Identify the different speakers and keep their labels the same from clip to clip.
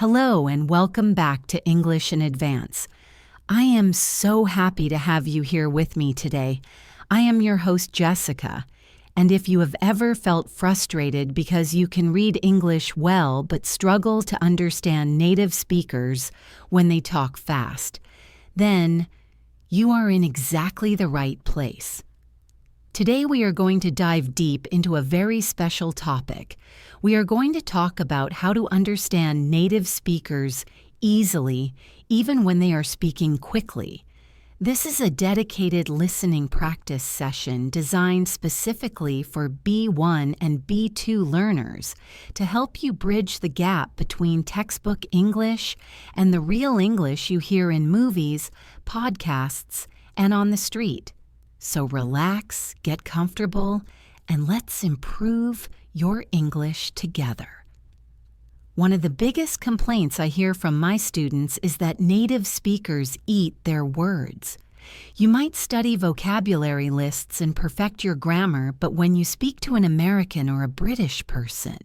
Speaker 1: Hello and welcome back to English in Advance. I am so happy to have you here with me today. I am your host, Jessica, and if you have ever felt frustrated because you can read English well but struggle to understand native speakers when they talk fast, then you are in exactly the right place. Today we are going to dive deep into a very special topic. We are going to talk about how to understand native speakers easily, even when they are speaking quickly. This is a dedicated listening practice session designed specifically for B1 and B2 learners to help you bridge the gap between textbook English and the real English you hear in movies, podcasts, and on the street. So relax, get comfortable, and let's improve your English together. One of the biggest complaints I hear from my students is that native speakers eat their words. You might study vocabulary lists and perfect your grammar, but when you speak to an American or a British person,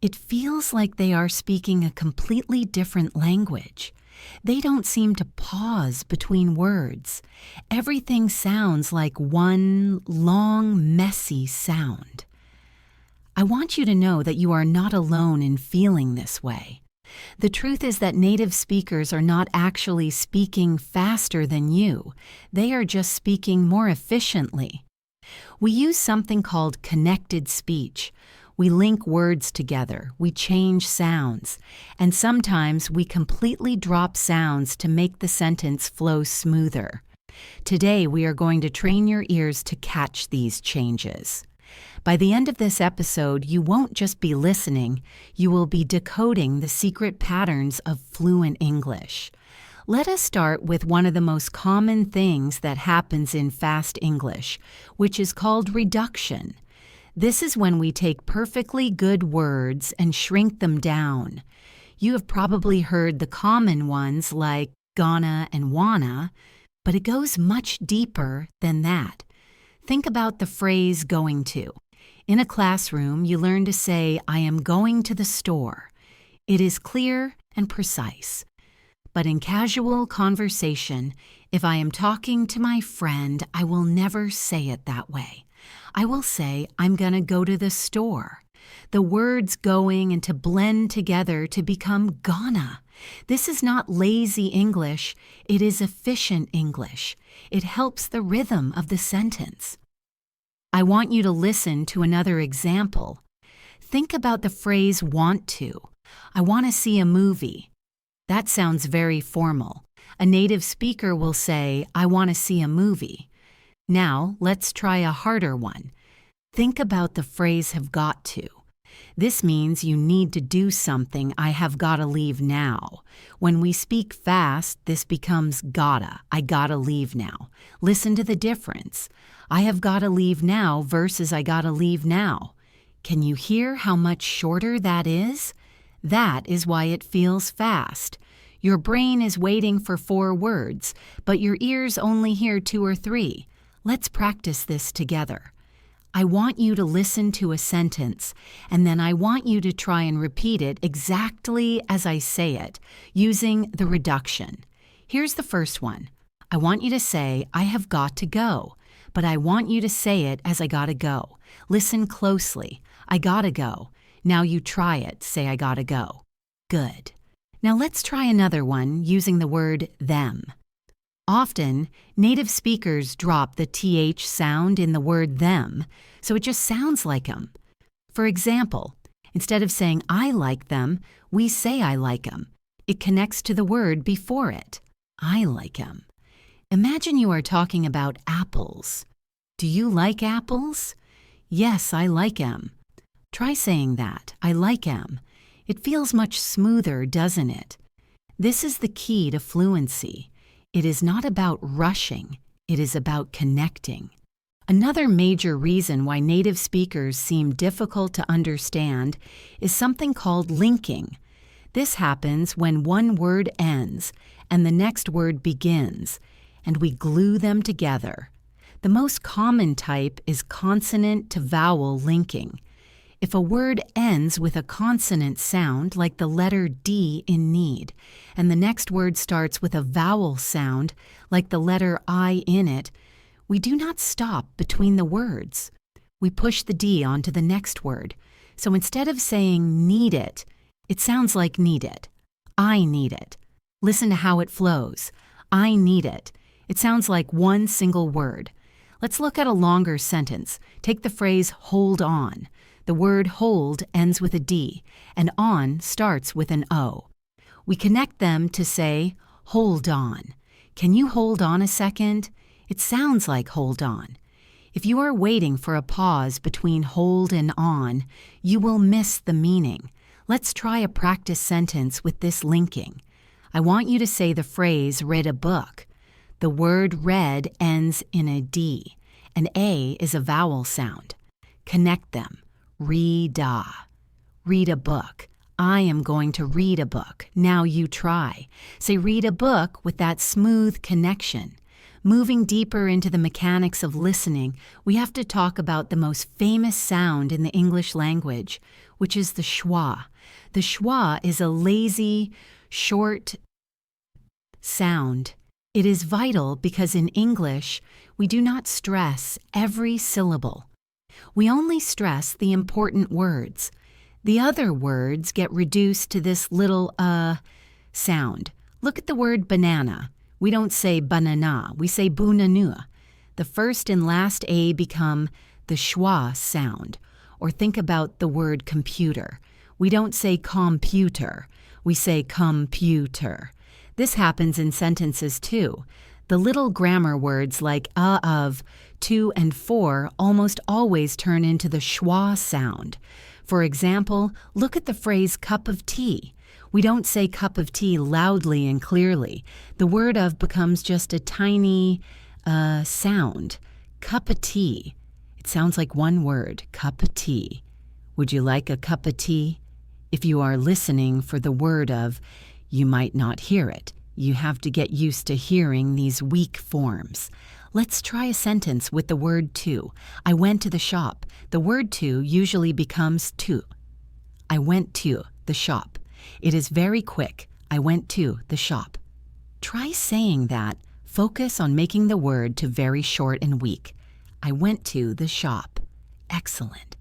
Speaker 1: it feels like they are speaking a completely different language. They don't seem to pause between words. Everything sounds like one long, messy sound. I want you to know that you are not alone in feeling this way. The truth is that native speakers are not actually speaking faster than you. They are just speaking more efficiently. We use something called connected speech. We link words together, we change sounds, and sometimes we completely drop sounds to make the sentence flow smoother. Today, we are going to train your ears to catch these changes. By the end of this episode, you won't just be listening, you will be decoding the secret patterns of fluent English. Let us start with one of the most common things that happens in fast English, which is called reduction. This is when we take perfectly good words and shrink them down. You have probably heard the common ones like gonna and wanna, but it goes much deeper than that. Think about the phrase going to. In a classroom, you learn to say, I am going to the store. It is clear and precise. But in casual conversation, if I am talking to my friend, I will never say it that way. I will say, I'm going to go to the store. The words going and to blend together to become gonna. This is not lazy English, it is efficient English. It helps the rhythm of the sentence. I want you to listen to another example. Think about the phrase want to. I want to see a movie. That sounds very formal. A native speaker will say, I want to see a movie. Now, let's try a harder one. Think about the phrase have got to. This means you need to do something. I have got to leave now. When we speak fast, this becomes gotta. I gotta leave now. Listen to the difference. I have got to leave now versus I gotta leave now. Can you hear how much shorter that is? That is why it feels fast. Your brain is waiting for 4 words, but your ears only hear 2 or 3. Let's practice this together. I want you to listen to a sentence, and then I want you to try and repeat it exactly as I say it, using the reduction. Here's the first one. I want you to say, I have got to go, but I want you to say it as I gotta go. Listen closely. I gotta go. Now you try it. Say, I gotta go. Good. Now let's try another one using the word them. Often, native speakers drop the TH sound in the word them, so it just sounds like them. For example, instead of saying I like them, we say I like them. It connects to the word before it. I like them. Imagine you are talking about apples. Do you like apples? Yes, I like 'em. Try saying that. I like 'em. It feels much smoother, doesn't it? This is the key to fluency. It is not about rushing, it is about connecting. Another major reason why native speakers seem difficult to understand is something called linking. This happens when one word ends and the next word begins, and we glue them together. The most common type is consonant to vowel linking. If a word ends with a consonant sound like the letter D in need, and the next word starts with a vowel sound like the letter I in it, we do not stop between the words. We push the D onto the next word. So instead of saying need it sounds like need it. I need it. Listen to how it flows. I need it. It sounds like one single word. Let's look at a longer sentence. Take the phrase hold on. The word hold ends with a D, and on starts with an O. We connect them to say, hold on. Can you hold on a second? It sounds like hold on. If you are waiting for a pause between hold and on, you will miss the meaning. Let's try a practice sentence with this linking. I want you to say the phrase read a book. The word read ends in a D, and A is a vowel sound. Connect them. Read-a. Read a book. I am going to read a book. Now you try. Say read a book with that smooth connection. Moving deeper into the mechanics of listening, we have to talk about the most famous sound in the English language, which is the schwa. The schwa is a lazy, short sound. It is vital because in English, we do not stress every syllable. We only stress the important words. The other words get reduced to this little sound. Look at the word banana. We don't say banana, we say bunanua. The first and last A become the schwa sound. Or think about the word computer. We don't say computer, we say computer. This happens in sentences too. The little grammar words like of, to, and for almost always turn into the schwa sound. For example, look at the phrase cup of tea. We don't say cup of tea loudly and clearly. The word of becomes just a tiny sound. Cup of tea. It sounds like one word, cup of tea. Would you like a cup of tea? If you are listening for the word of, you might not hear it. You have to get used to hearing these weak forms. Let's try a sentence with the word to. I went to the shop. The word to usually becomes to. I went to the shop. It is very quick. I went to the shop. Try saying that. Focus on making the word to very short and weak. I went to the shop. Excellent.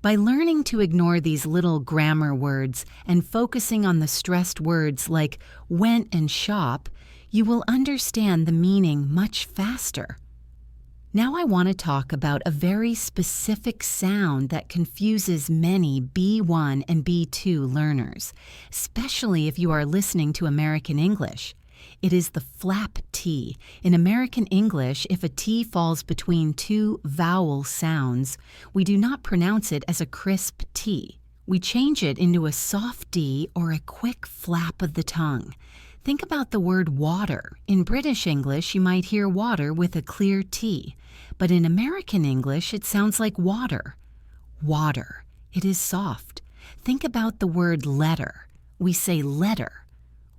Speaker 1: By learning to ignore these little grammar words and focusing on the stressed words like went and shop, you will understand the meaning much faster. Now I want to talk about a very specific sound that confuses many B1 and B2 learners, especially if you are listening to American English. It is the flap T. In American English, if a T falls between two vowel sounds, we do not pronounce it as a crisp T. We change it into a soft D or a quick flap of the tongue. Think about the word water. In British English, you might hear water with a clear T, but in American English, it sounds like water. Water. It is soft. Think about the word letter. We say letter.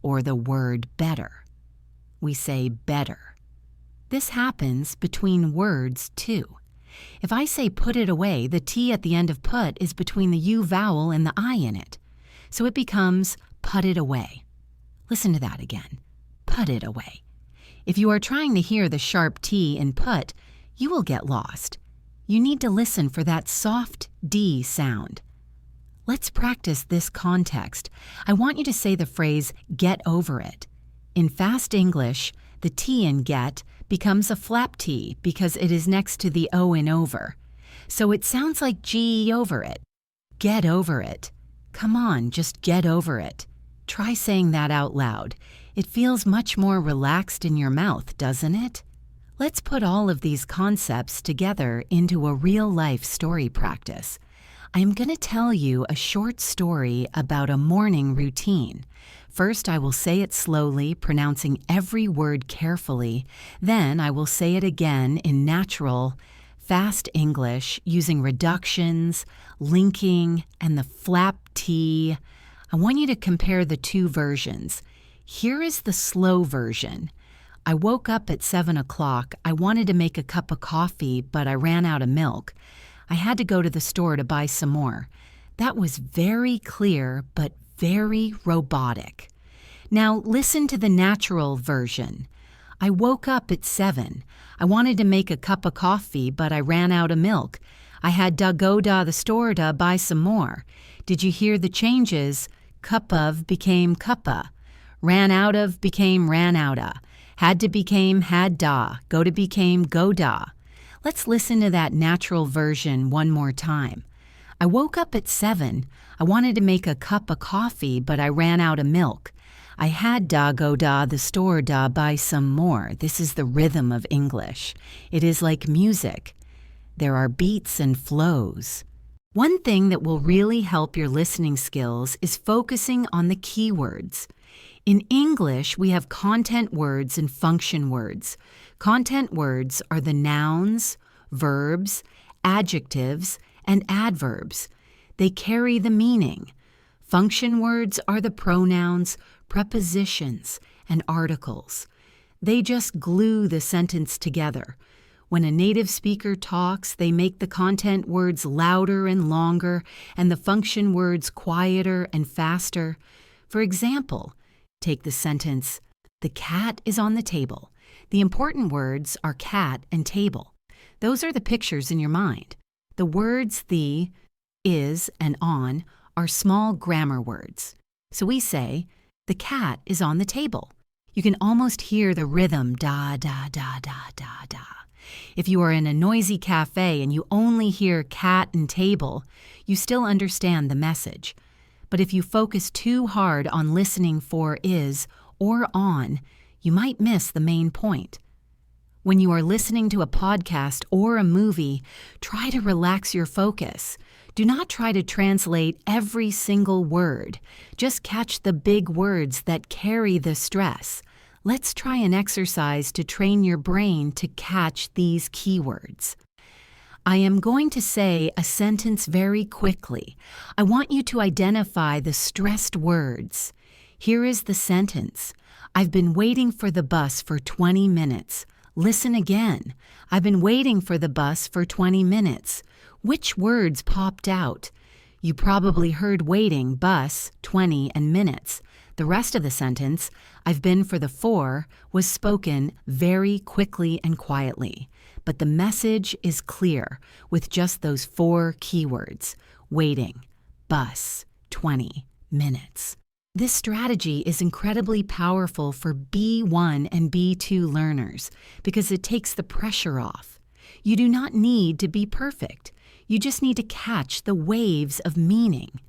Speaker 1: Or the word better. We say better. This happens between words too. If I say put it away, the T at the end of put is between the U vowel and the I in it. So it becomes put it away. Listen to that again. Put it away. If you are trying to hear the sharp T in put, you will get lost. You need to listen for that soft D sound. Let's practice this context. I want you to say the phrase, get over it. In fast English, the T in get becomes a flap T because it is next to the O in over. So it sounds like G over it. Get over it. Come on, just get over it. Try saying that out loud. It feels much more relaxed in your mouth, doesn't it? Let's put all of these concepts together into a real-life story practice. I am going to tell you a short story about a morning routine. First, I will say it slowly, pronouncing every word carefully. Then I will say it again in natural, fast English, using reductions, linking, and the flap T. I want you to compare the two versions. Here is the slow version. I woke up at 7 o'clock. I wanted to make a cup of coffee, but I ran out of milk. I had to go to the store to buy some more. That was very clear, but very robotic. Now listen to the natural version. I woke up at 7. I wanted to make a cup of coffee, but I ran out of milk. I had to go to the store to buy some more. Did you hear the changes? Cup of became cuppa. Ran out of became ran outta. Had to became had da. Go to became go da. Let's listen to that natural version one more time. I woke up at 7. I wanted to make a cup of coffee, but I ran out of milk. I had to go to the store to buy some more. This is the rhythm of English. It is like music. There are beats and flows. One thing that will really help your listening skills is focusing on the keywords. In English, we have content words and function words. Content words are the nouns, verbs, adjectives, and adverbs. They carry the meaning. Function words are the pronouns, prepositions, and articles. They just glue the sentence together. When a native speaker talks, they make the content words louder and longer and the function words quieter and faster. For example, take the sentence, "The cat is on the table." The important words are cat and table. Those are the pictures in your mind. The words the, is, and on are small grammar words. So we say, "The cat is on the table." You can almost hear the rhythm, da, da, da, da, da, da. If you are in a noisy cafe and you only hear cat and table, you still understand the message. But if you focus too hard on listening for is or on, you might miss the main point. When you are listening to a podcast or a movie, try to relax your focus. Do not try to translate every single word. Just catch the big words that carry the stress. Let's try an exercise to train your brain to catch these keywords. I am going to say a sentence very quickly. I want you to identify the stressed words. Here is the sentence. I've been waiting for the bus for 20 minutes. Listen again. I've been waiting for the bus for 20 minutes. Which words popped out? You probably heard waiting, bus, 20, and minutes. The rest of the sentence, I've been for the 4, was spoken very quickly and quietly. But the message is clear with just those 4 keywords, waiting, bus, 20, minutes. This strategy is incredibly powerful for B1 and B2 learners because it takes the pressure off. You do not need to be perfect. You just need to catch the waves of meaning.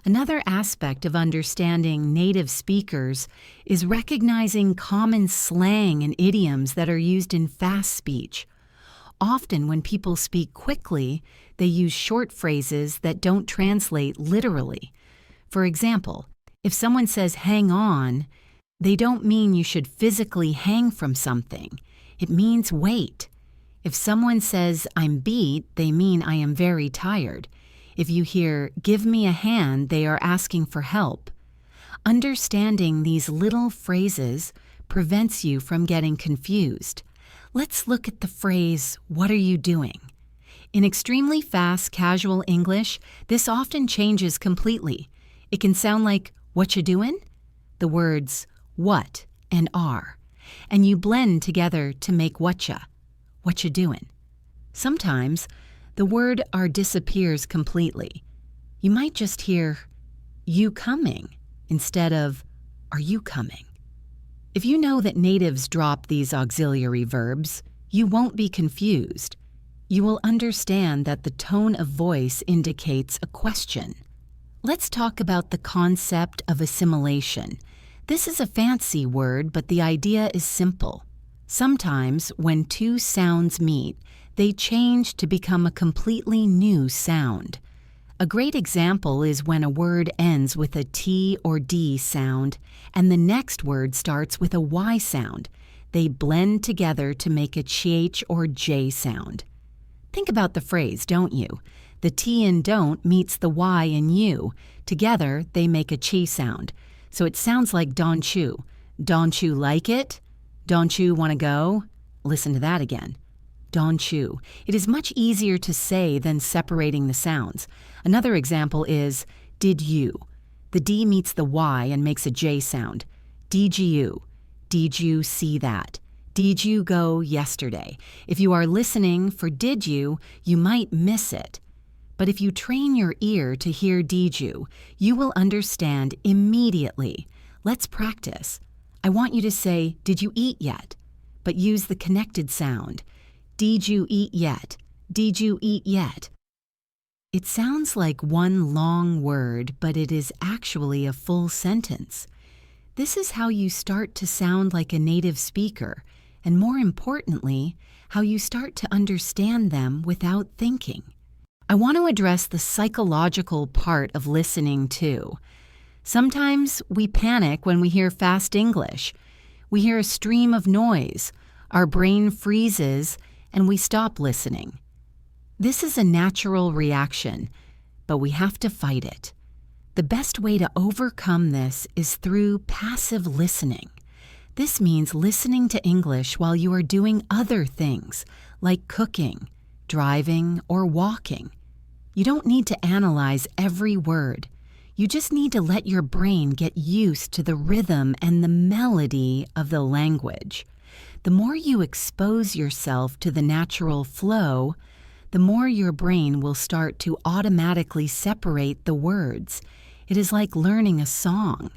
Speaker 1: Another aspect of understanding native speakers is recognizing common slang and idioms that are used in fast speech. Often when people speak quickly, they use short phrases that don't translate literally. For example, if someone says hang on, they don't mean you should physically hang from something. It means wait. If someone says I'm beat, they mean I am very tired. If you hear give me a hand, they are asking for help. Understanding these little phrases prevents you from getting confused. Let's look at the phrase, what are you doing? In extremely fast, casual English, this often changes completely. It can sound like, what you doing? The words what and are. And you blend together to make whatcha. What you doing? Sometimes, the word are disappears completely. You might just hear, you coming, instead of, are you coming? If you know that natives drop these auxiliary verbs, you won't be confused. You will understand that the tone of voice indicates a question. Let's talk about the concept of assimilation. This is a fancy word, but the idea is simple. Sometimes, when 2 sounds meet, they change to become a completely new sound. A great example is when a word ends with a T or D sound, and the next word starts with a Y sound. They blend together to make a CH or J sound. Think about the phrase, don't you? The T in don't meets the Y in you. Together, they make a chi sound. So it sounds like don't you like it? Don't you want to go? Listen to that again. don't you? It is much easier to say than separating the sounds. Another example is, did you? The D meets the Y and makes a J sound. Did you? Did you see that? Did you go yesterday? If you are listening for did you might miss it. But if you train your ear to hear did you will understand immediately. Let's practice. I want you to say, did you eat yet? But use the connected sound. Did you eat yet? Did you eat yet? It sounds like one long word, but it is actually a full sentence. This is how you start to sound like a native speaker, and more importantly, how you start to understand them without thinking. I want to address the psychological part of listening too. Sometimes we panic when we hear fast English. We hear a stream of noise, our brain freezes, and we stop listening. This is a natural reaction, but we have to fight it. The best way to overcome this is through passive listening. This means listening to English while you are doing other things, like cooking, driving, or walking. You don't need to analyze every word. You just need to let your brain get used to the rhythm and the melody of the language. The more you expose yourself to the natural flow, the more your brain will start to automatically separate the words. It is like learning a song.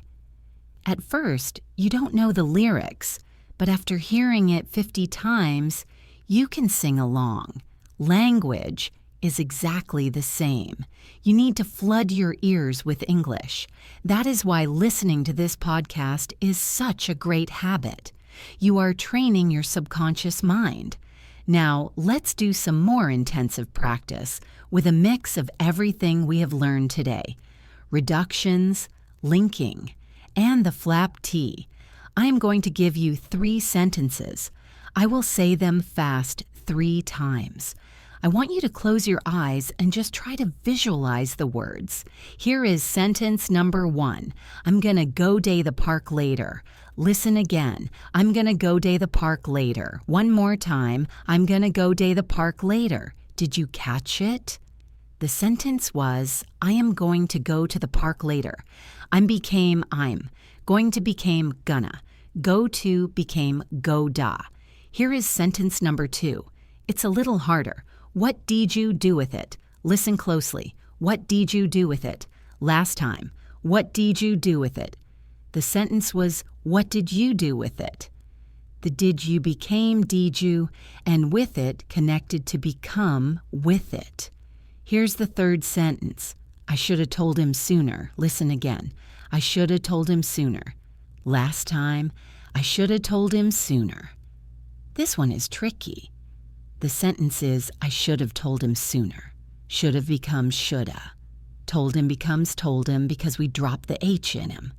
Speaker 1: At first, you don't know the lyrics, but after hearing it 50 times, you can sing along. Language is exactly the same. You need to flood your ears with English. That is why listening to this podcast is such a great habit. You are training your subconscious mind. Now, let's do some more intensive practice with a mix of everything we have learned today. Reductions, linking, and the flap T. I am going to give you 3 sentences. I will say them fast 3 times. I want you to close your eyes and just try to visualize the words. Here is sentence number 1. I'm gonna go day the park later. Listen again. I'm gonna go day the park later. One more time. I'm gonna go day the park later. Did you catch it? The sentence was, I am going to go to the park later. I'm. Going to became gonna. Go to became go-da. Here is sentence number 2. It's a little harder. What did you do with it? Listen closely. What did you do with it? Last time. What did you do with it? The sentence was, what did you do with it? The did you became did you, and with it connected to become with it. Here's the 3rd sentence. I should have told him sooner. Listen again. I should have told him sooner. Last time. I should have told him sooner. This one is tricky. The sentence is, I should have told him sooner. Should have becomes shoulda. Told him becomes told him because we dropped the H in him.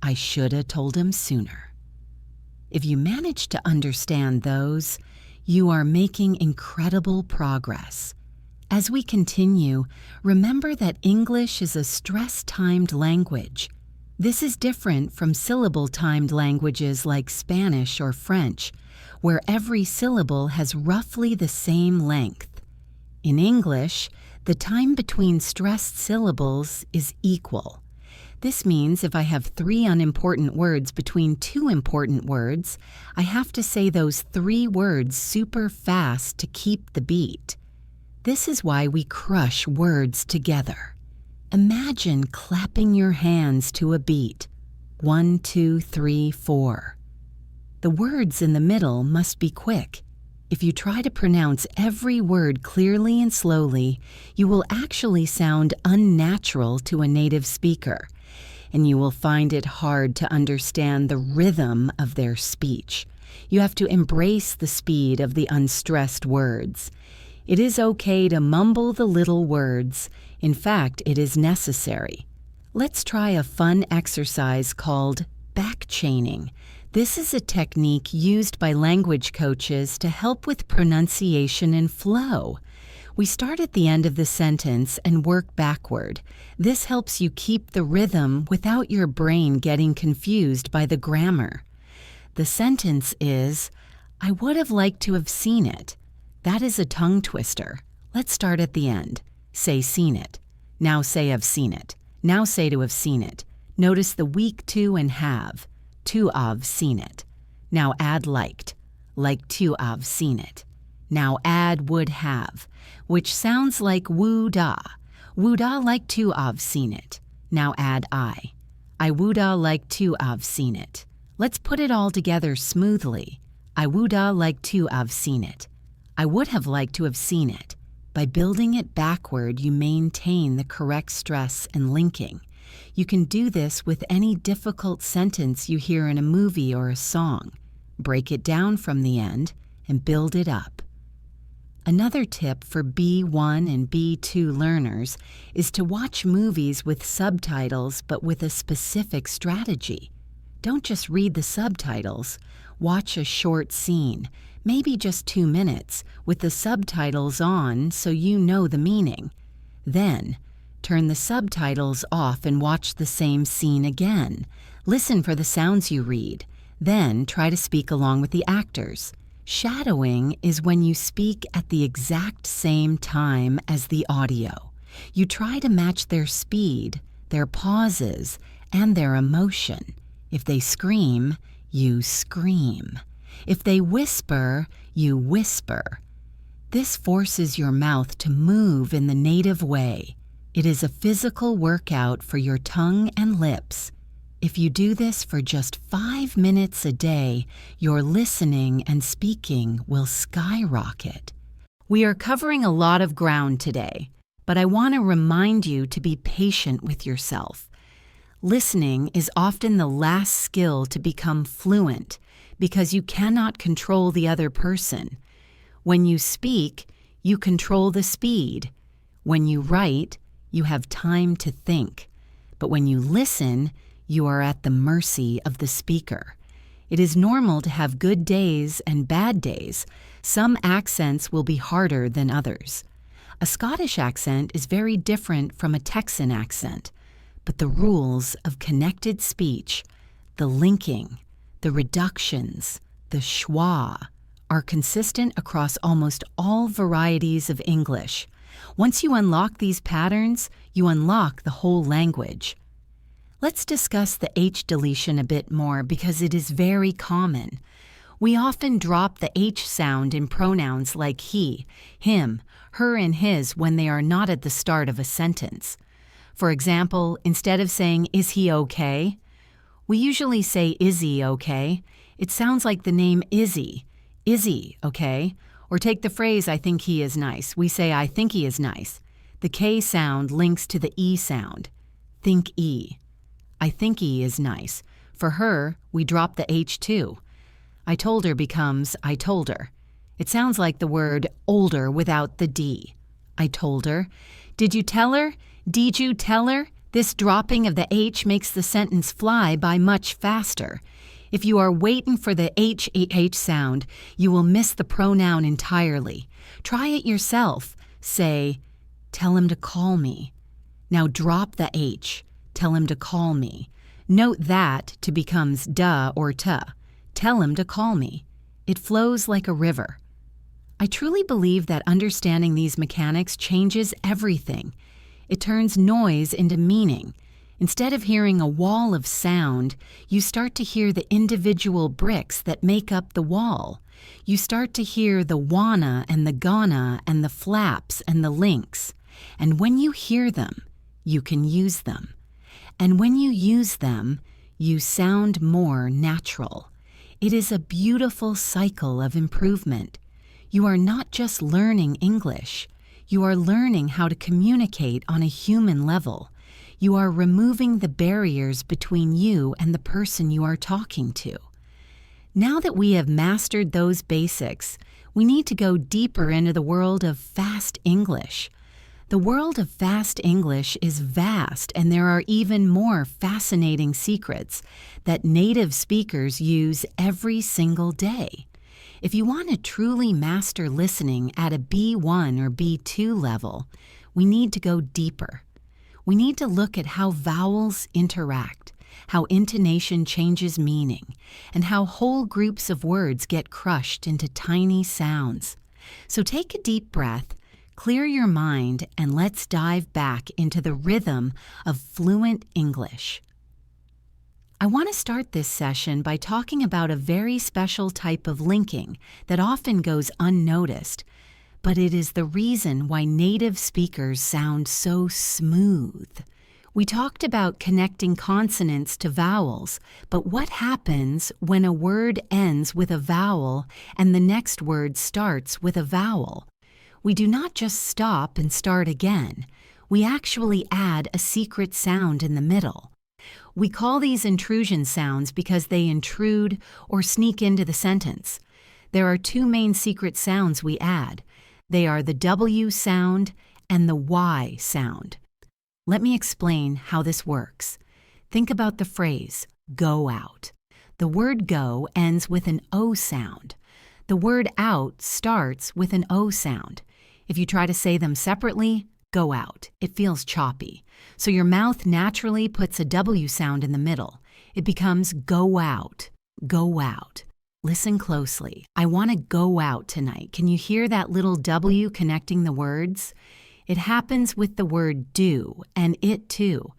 Speaker 1: I should have told him sooner. If you manage to understand those, you are making incredible progress. As we continue, remember that English is a stress-timed language. This is different from syllable-timed languages like Spanish or French, where every syllable has roughly the same length. In English, the time between stressed syllables is equal. This means if I have 3 unimportant words between 2 important words, I have to say those 3 words super fast to keep the beat. This is why we crush words together. Imagine clapping your hands to a beat. 1, 2, 3, 4. The words in the middle must be quick. If you try to pronounce every word clearly and slowly, you will actually sound unnatural to a native speaker, and you will find it hard to understand the rhythm of their speech. You have to embrace the speed of the unstressed words. It is okay to mumble the little words. In fact, it is necessary. Let's try a fun exercise called back-chaining. This is a technique used by language coaches to help with pronunciation and flow. We start at the end of the sentence and work backward. This helps you keep the rhythm without your brain getting confused by the grammar. The sentence is, I would have liked to have seen it. That is a tongue twister. Let's start at the end. Say seen it. Now say I've seen it. Now say to have seen it. Notice the weak to and have. To have seen it. Now add liked. Like to have seen it. Now add would have, which sounds like would-a. Would-a like to have seen it. Now add I. I would-a like to have seen it. Let's put it all together smoothly. I would-a like to have seen it. I would have liked to have seen it. By building it backward, you maintain the correct stress and linking. You can do this with any difficult sentence you hear in a movie or a song. Break it down from the end and build it up. Another tip for B1 and B2 learners is to watch movies with subtitles but with a specific strategy. Don't just read the subtitles. Watch a short scene, maybe just 2 minutes, with the subtitles on so you know the meaning. Then, turn the subtitles off and watch the same scene again. Listen for the sounds you read. Then, try to speak along with the actors. Shadowing is when you speak at the exact same time as the audio. You try to match their speed, their pauses, and their emotion. If they scream, you scream. If they whisper, you whisper. This forces your mouth to move in the native way. It is a physical workout for your tongue and lips. If you do this for just 5 minutes a day, your listening and speaking will skyrocket. We are covering a lot of ground today, but I want to remind you to be patient with yourself. Listening is often the last skill to become fluent because you cannot control the other person. When you speak, you control the speed. When you write, you have time to think. But when you listen, you are at the mercy of the speaker. It is normal to have good days and bad days. Some accents will be harder than others. A Scottish accent is very different from a Texan accent, but the rules of connected speech, the linking, the reductions, the schwa, are consistent across almost all varieties of English. Once you unlock these patterns, you unlock the whole language. Let's discuss the H deletion a bit more because it is very common. We often drop the H sound in pronouns like he, him, her, and his when they are not at the start of a sentence. For example, instead of saying, "Is he okay?" we usually say, "Is he okay?" It sounds like the name Izzy. Is he okay? Or take the phrase, "I think he is nice." We say, "I think he is nice." The K sound links to the E sound. Think E. I think he is nice. For her, we drop the H too. I told her becomes I told her. It sounds like the word older without the D. I told her. Did you tell her? Did you tell her? This dropping of the H makes the sentence fly by much faster. If you are waiting for the H sound, you will miss the pronoun entirely. Try it yourself. Say, "Tell him to call me." Now drop the H. Tell him to call me. Note that to becomes duh or tuh. Tell him to call me. It flows like a river. I truly believe that understanding these mechanics changes everything. It turns noise into meaning. Instead of hearing a wall of sound, you start to hear the individual bricks that make up the wall. You start to hear the wanna and the gonna and the flaps and the links. And when you hear them, you can use them. And when you use them, you sound more natural. It is a beautiful cycle of improvement. You are not just learning English. You are learning how to communicate on a human level. You are removing the barriers between you and the person you are talking to. Now that we have mastered those basics, we need to go deeper into the world of fast English. The world of fast English is vast, and there are even more fascinating secrets that native speakers use every single day. If you want to truly master listening at a B1 or B2 level, we need to go deeper. We need to look at how vowels interact, how intonation changes meaning, and how whole groups of words get crushed into tiny sounds. So take a deep breath, clear your mind, and let's dive back into the rhythm of fluent English. I want to start this session by talking about a very special type of linking that often goes unnoticed, but it is the reason why native speakers sound so smooth. We talked about connecting consonants to vowels, but what happens when a word ends with a vowel and the next word starts with a vowel? We do not just stop and start again. We actually add a secret sound in the middle. We call these intrusion sounds because they intrude or sneak into the sentence. There are two main secret sounds we add. They are the W sound and the Y sound. Let me explain how this works. Think about the phrase, go out. The word go ends with an O sound. The word out starts with an O sound. If you try to say them separately, go out. It feels choppy. So your mouth naturally puts a W sound in the middle. It becomes go out, go out. Listen closely. I want to go out tonight. Can you hear that little W connecting the words? It happens with the word do and it too.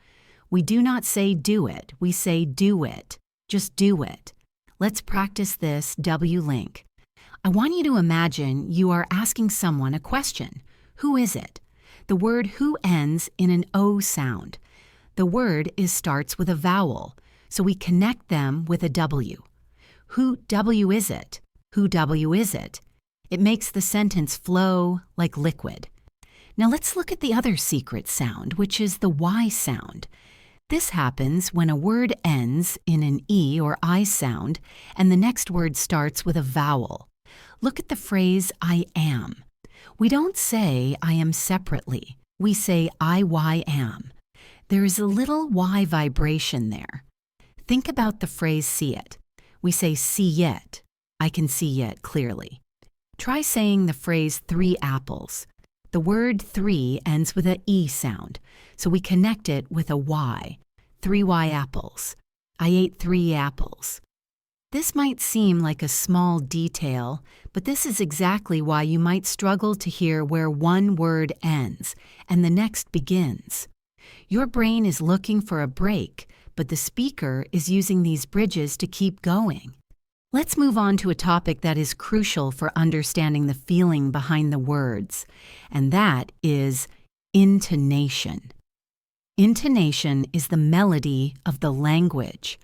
Speaker 1: We do not say do it, we say do it. Just do it. Let's practice this W link. I want you to imagine you are asking someone a question. Who is it? The word who ends in an O sound. The word starts with a vowel, so we connect them with a W. Who W is it? Who W is it? It makes the sentence flow like liquid. Now let's look at the other secret sound, which is the Y sound. This happens when a word ends in an E or I sound and the next word starts with a vowel. Look at the phrase I am. We don't say I am separately. We say I am. There is a little Y vibration there. Think about the phrase see it. We say see it. I can see it clearly. Try saying the phrase 3 apples. The word 3 ends with an E sound, so we connect it with a Y. 3 Y apples. I ate 3 apples. This might seem like a small detail, but this is exactly why you might struggle to hear where one word ends and the next begins. Your brain is looking for a break, but the speaker is using these bridges to keep going. Let's move on to a topic that is crucial for understanding the feeling behind the words, and that is intonation. Intonation is the melody of the language.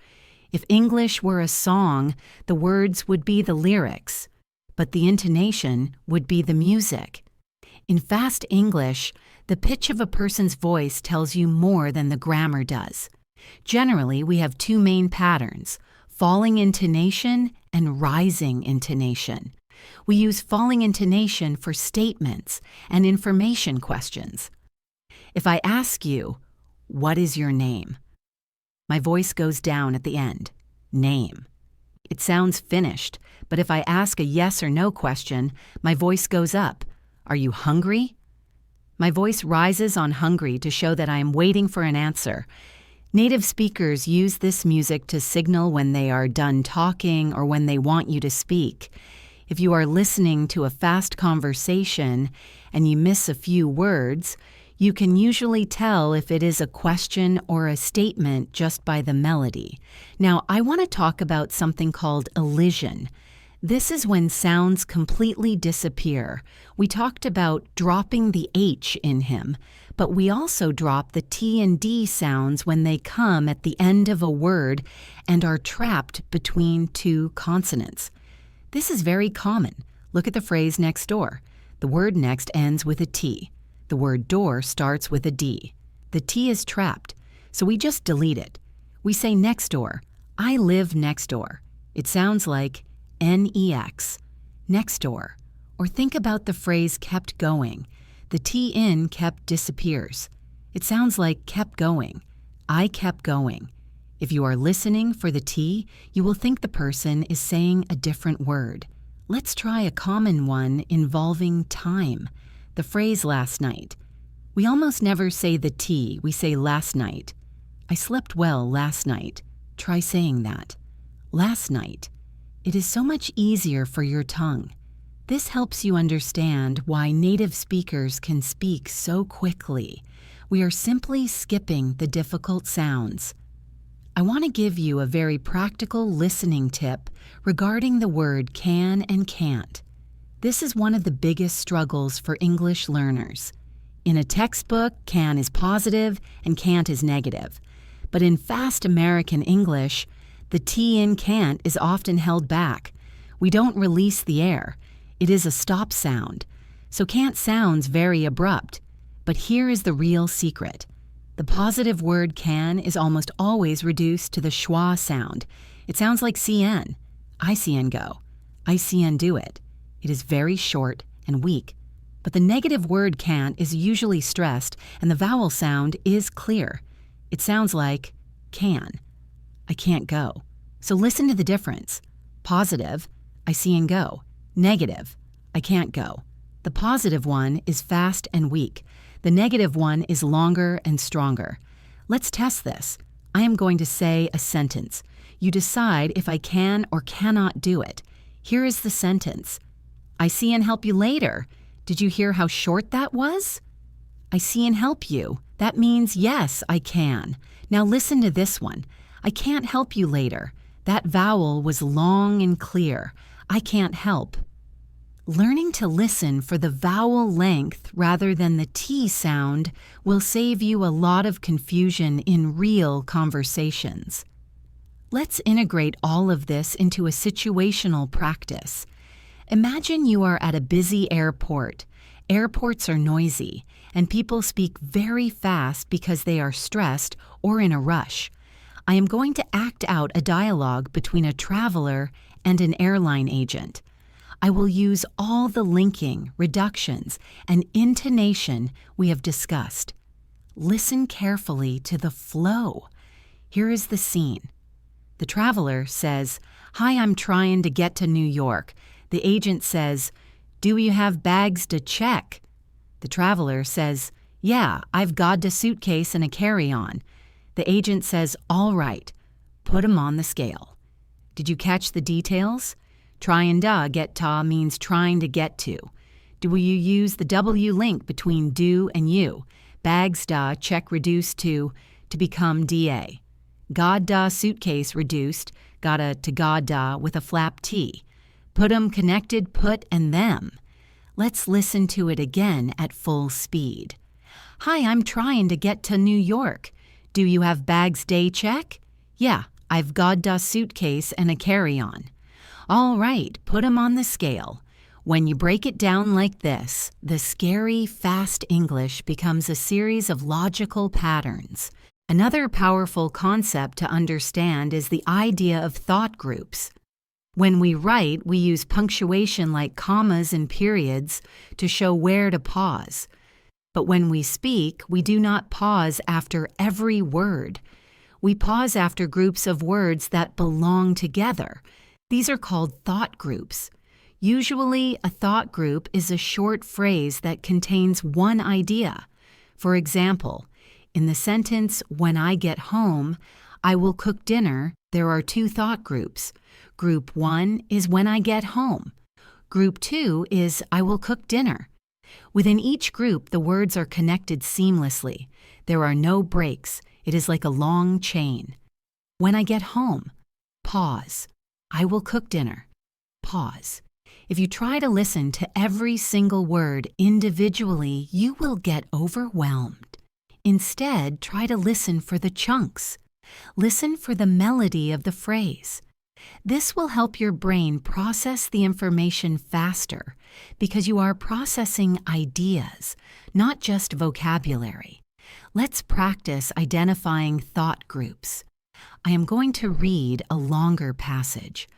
Speaker 1: If English were a song, the words would be the lyrics, but the intonation would be the music. In fast English, the pitch of a person's voice tells you more than the grammar does. Generally, we have 2 main patterns: falling intonation and rising intonation. We use falling intonation for statements and information questions. If I ask you, what is your name? My voice goes down at the end. Name. It sounds finished, but if I ask a yes or no question, my voice goes up. Are you hungry? My voice rises on hungry to show that I am waiting for an answer. Native speakers use this music to signal when they are done talking or when they want you to speak. If you are listening to a fast conversation and you miss a few words, you can usually tell if it is a question or a statement just by the melody. Now, I want to talk about something called elision. This is when sounds completely disappear. We talked about dropping the H in him, but we also drop the T and D sounds when they come at the end of a word and are trapped between 2 consonants. This is very common. Look at the phrase next door. The word next ends with a T. The word door starts with a D. The T is trapped, so we just delete it. We say next door. I live next door. It sounds like N-E-X, next door. Or think about the phrase kept going. The T in kept disappears. It sounds like kept going. I kept going. If you are listening for the T, you will think the person is saying a different word. Let's try a common one involving time. The phrase last night. We almost never say the T, we say last night. I slept well last night. Try saying that. Last night. It is so much easier for your tongue. This helps you understand why native speakers can speak so quickly. We are simply skipping the difficult sounds. I want to give you a very practical listening tip regarding the word can and can't. This is one of the biggest struggles for English learners. In a textbook, can is positive and can't is negative. But in fast American English, the T in can't is often held back. We don't release the air. It is a stop sound. So can't sounds very abrupt. But here is the real secret. The positive word can is almost always reduced to the schwa sound. It sounds like CN. I CN go. I CN do it. It is very short and weak. But the negative word can't is usually stressed and the vowel sound is clear. It sounds like can. I can't go. So listen to the difference. Positive, I see and go. Negative, I can't go. The positive one is fast and weak. The negative one is longer and stronger. Let's test this. I am going to say a sentence. You decide if I can or cannot do it. Here is the sentence. I see and help you later. Did you hear how short that was? I see and help you. That means yes, I can. Now listen to this one. I can't help you later. That vowel was long and clear. I can't help. Learning to listen for the vowel length rather than the T sound will save you a lot of confusion in real conversations. Let's integrate all of this into a situational practice. Imagine you are at a busy airport. Airports are noisy, and people speak very fast because they are stressed or in a rush. I am going to act out a dialogue between a traveler and an airline agent. I will use all the linking, reductions, and intonation we have discussed. Listen carefully to the flow. Here is the scene. The traveler says, "Hi, I'm trying to get to New York." The agent says, "Do you have bags to check?" The traveler says, "Yeah, I've got a suitcase and a carry-on." The agent says, "All right, put 'em on the scale." Did you catch the details? Tryin' to get ta means trying to get to. Do you use the W link between do and you? Bags da check reduced to become DA. God da suitcase reduced, gotta to God da with a flap T. Put 'em connected, put and them. Let's listen to it again at full speed. Hi, I'm trying to get to New York. Do you have bags day check? Yeah, I've got da suitcase and a carry-on. All right, put 'em on the scale. When you break it down like this, the scary, fast English becomes a series of logical patterns. Another powerful concept to understand is the idea of thought groups. When we write, we use punctuation like commas and periods to show where to pause. But when we speak, we do not pause after every word. We pause after groups of words that belong together. These are called thought groups. Usually, a thought group is a short phrase that contains one idea. For example, in the sentence, "When I get home, I will cook dinner," there are two thought groups. Group 1 is "When I get home." Group 2 is "I will cook dinner." Within each group, the words are connected seamlessly. There are no breaks. It is like a long chain. When I get home, pause. I will cook dinner. Pause. If you try to listen to every single word individually, you will get overwhelmed. Instead, try to listen for the chunks. Listen for the melody of the phrase. This will help your brain process the information faster because you are processing ideas, not just vocabulary. Let's practice identifying thought groups. I am going to read a longer passage.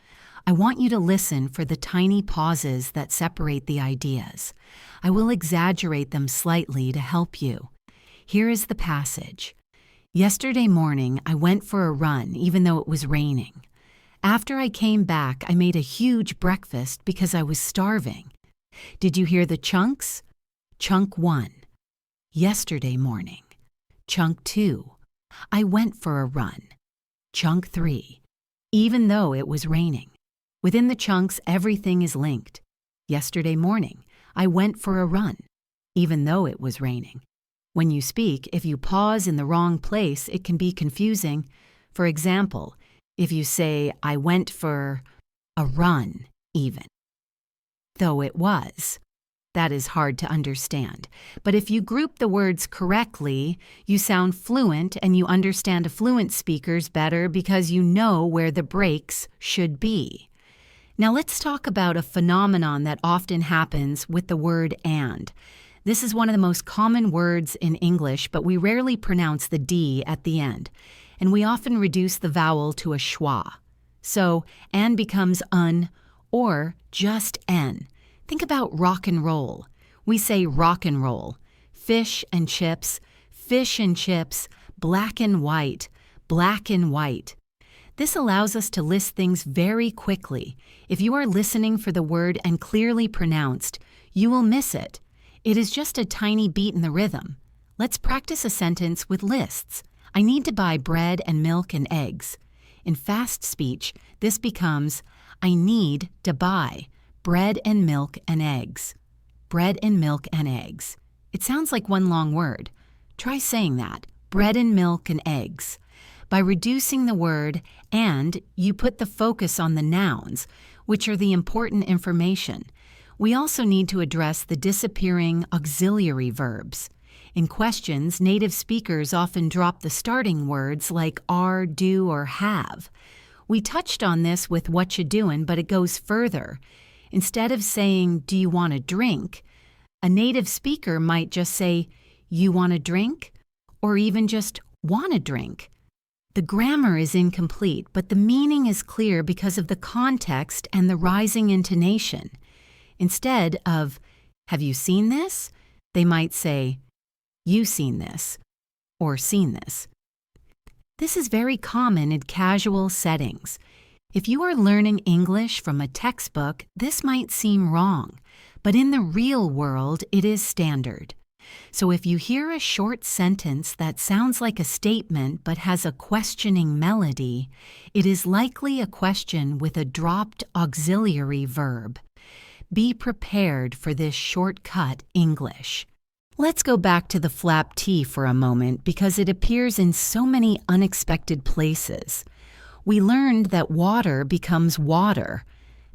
Speaker 1: I want you to listen for the tiny pauses that separate the ideas. I will exaggerate them slightly to help you. Here is the passage. Yesterday morning, I went for a run even though it was raining. After I came back, I made a huge breakfast because I was starving. Did you hear the chunks? Chunk 1. Yesterday morning. Chunk 2. I went for a run. Chunk 3. Even though it was raining. Within the chunks, everything is linked. Yesterday morning, I went for a run, even though it was raining. When you speak, if you pause in the wrong place, it can be confusing. For example, if you say, I went for a run, even though it was. That is hard to understand. But if you group the words correctly, you sound fluent and you understand a fluent speakers better because you know where the breaks should be. Now let's talk about a phenomenon that often happens with the word and. This is one of the most common words in English, but we rarely pronounce the D at the end, and we often reduce the vowel to a schwa. So, and becomes un or just n. Think about rock and roll. We say rock and roll, fish and chips, black and white, black and white. This allows us to list things very quickly. If you are listening for the word and clearly pronounced, you will miss it. It is just a tiny beat in the rhythm. Let's practice a sentence with lists. I need to buy bread and milk and eggs. In fast speech, this becomes, I need to buy bread and milk and eggs. Bread and milk and eggs. It sounds like one long word. Try saying that, bread and milk and eggs. By reducing the word and, you put the focus on the nouns, which are the important information. We also need to address the disappearing auxiliary verbs. In questions, native speakers often drop the starting words like are, do, or have. We touched on this with what you doin', but it goes further. Instead of saying, do you want a drink, a native speaker might just say, you want a drink? Or even just want a drink. The grammar is incomplete, but the meaning is clear because of the context and the rising intonation. Instead of, have you seen this? They might say, you seen this, or seen this. This is very common in casual settings. If you are learning English from a textbook, this might seem wrong, but in the real world, it is standard. So if you hear a short sentence that sounds like a statement but has a questioning melody, it is likely a question with a dropped auxiliary verb. Be prepared for this shortcut English. Let's go back to the flap T for a moment because it appears in so many unexpected places. We learned that water becomes water.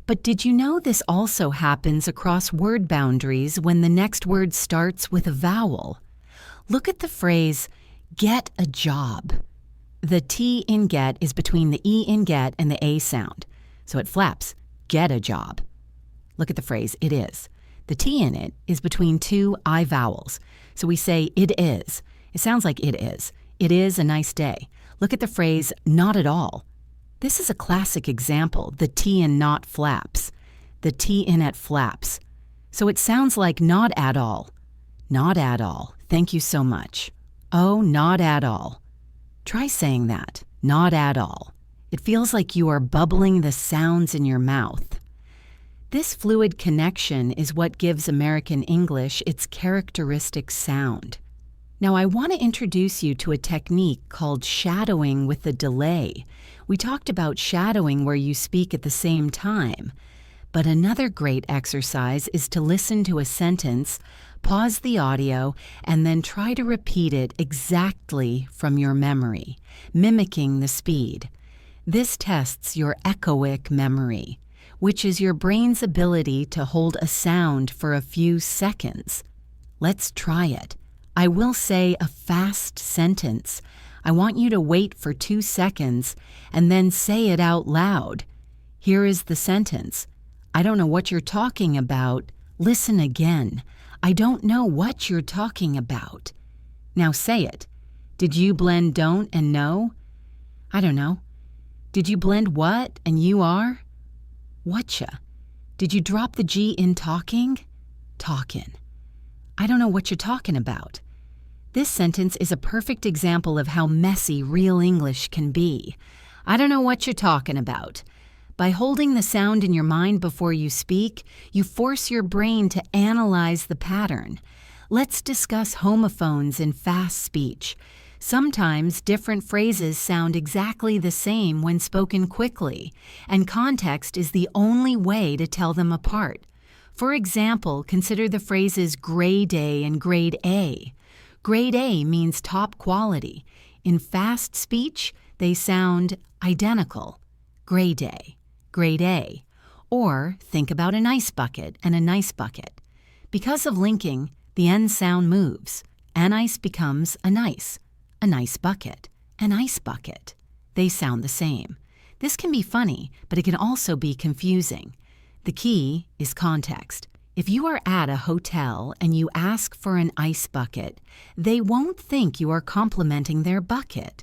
Speaker 1: But did you know this also happens across word boundaries when the next word starts with a vowel? Look at the phrase, get a job. The T in get is between the E in get and the A sound, so it flaps, get a job. Look at the phrase, it is. The T in it is between two I vowels, so we say it is. It sounds like it is. It is a nice day. Look at the phrase, not at all. This is a classic example, the T in not flaps. The T in at flaps. So it sounds like not at all. Not at all. Thank you so much. Oh, not at all. Try saying that. Not at all. It feels like you are bubbling the sounds in your mouth. This fluid connection is what gives American English its characteristic sound. Now, I want to introduce you to a technique called shadowing with a delay. We talked about shadowing where you speak at the same time. But another great exercise is to listen to a sentence, pause the audio, and then try to repeat it exactly from your memory, mimicking the speed. This tests your echoic memory, which is your brain's ability to hold a sound for a few seconds. Let's try it. I will say a fast sentence. I want you to wait for 2 seconds and then say it out loud. Here is the sentence. I don't know what you're talking about. Listen again. I don't know what you're talking about. Now say it. Did you blend don't and know? I don't know. Did you blend what and you are? Whatcha? Did you drop the G in talking? Talkin'. I don't know what you're talking about. This sentence is a perfect example of how messy real English can be. I don't know what you're talking about. By holding the sound in your mind before you speak, you force your brain to analyze the pattern. Let's discuss homophones in fast speech. Sometimes different phrases sound exactly the same when spoken quickly, and context is the only way to tell them apart. For example, consider the phrases grade A and grade A. Grade A means top quality. In fast speech, they sound identical. Grade A, grade A. Or think about an ice bucket and a nice bucket. Because of linking, the N sound moves. An ice becomes a nice bucket, an ice bucket. They sound the same. This can be funny, but it can also be confusing. The key is context. If you are at a hotel and you ask for an ice bucket, they won't think you are complimenting their bucket.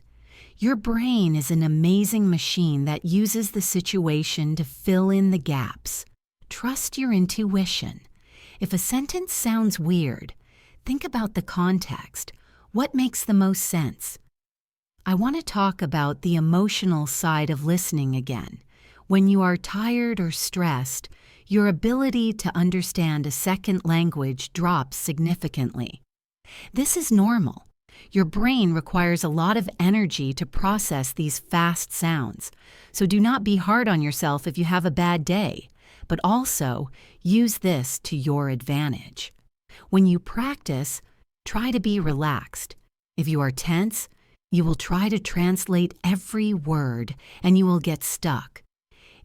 Speaker 1: Your brain is an amazing machine that uses the situation to fill in the gaps. Trust your intuition. If a sentence sounds weird, think about the context. What makes the most sense? I want to talk about the emotional side of listening again. When you are tired or stressed, your ability to understand a second language drops significantly. This is normal. Your brain requires a lot of energy to process these fast sounds, so do not be hard on yourself if you have a bad day, but also use this to your advantage. When you practice, try to be relaxed. If you are tense, you will try to translate every word and you will get stuck.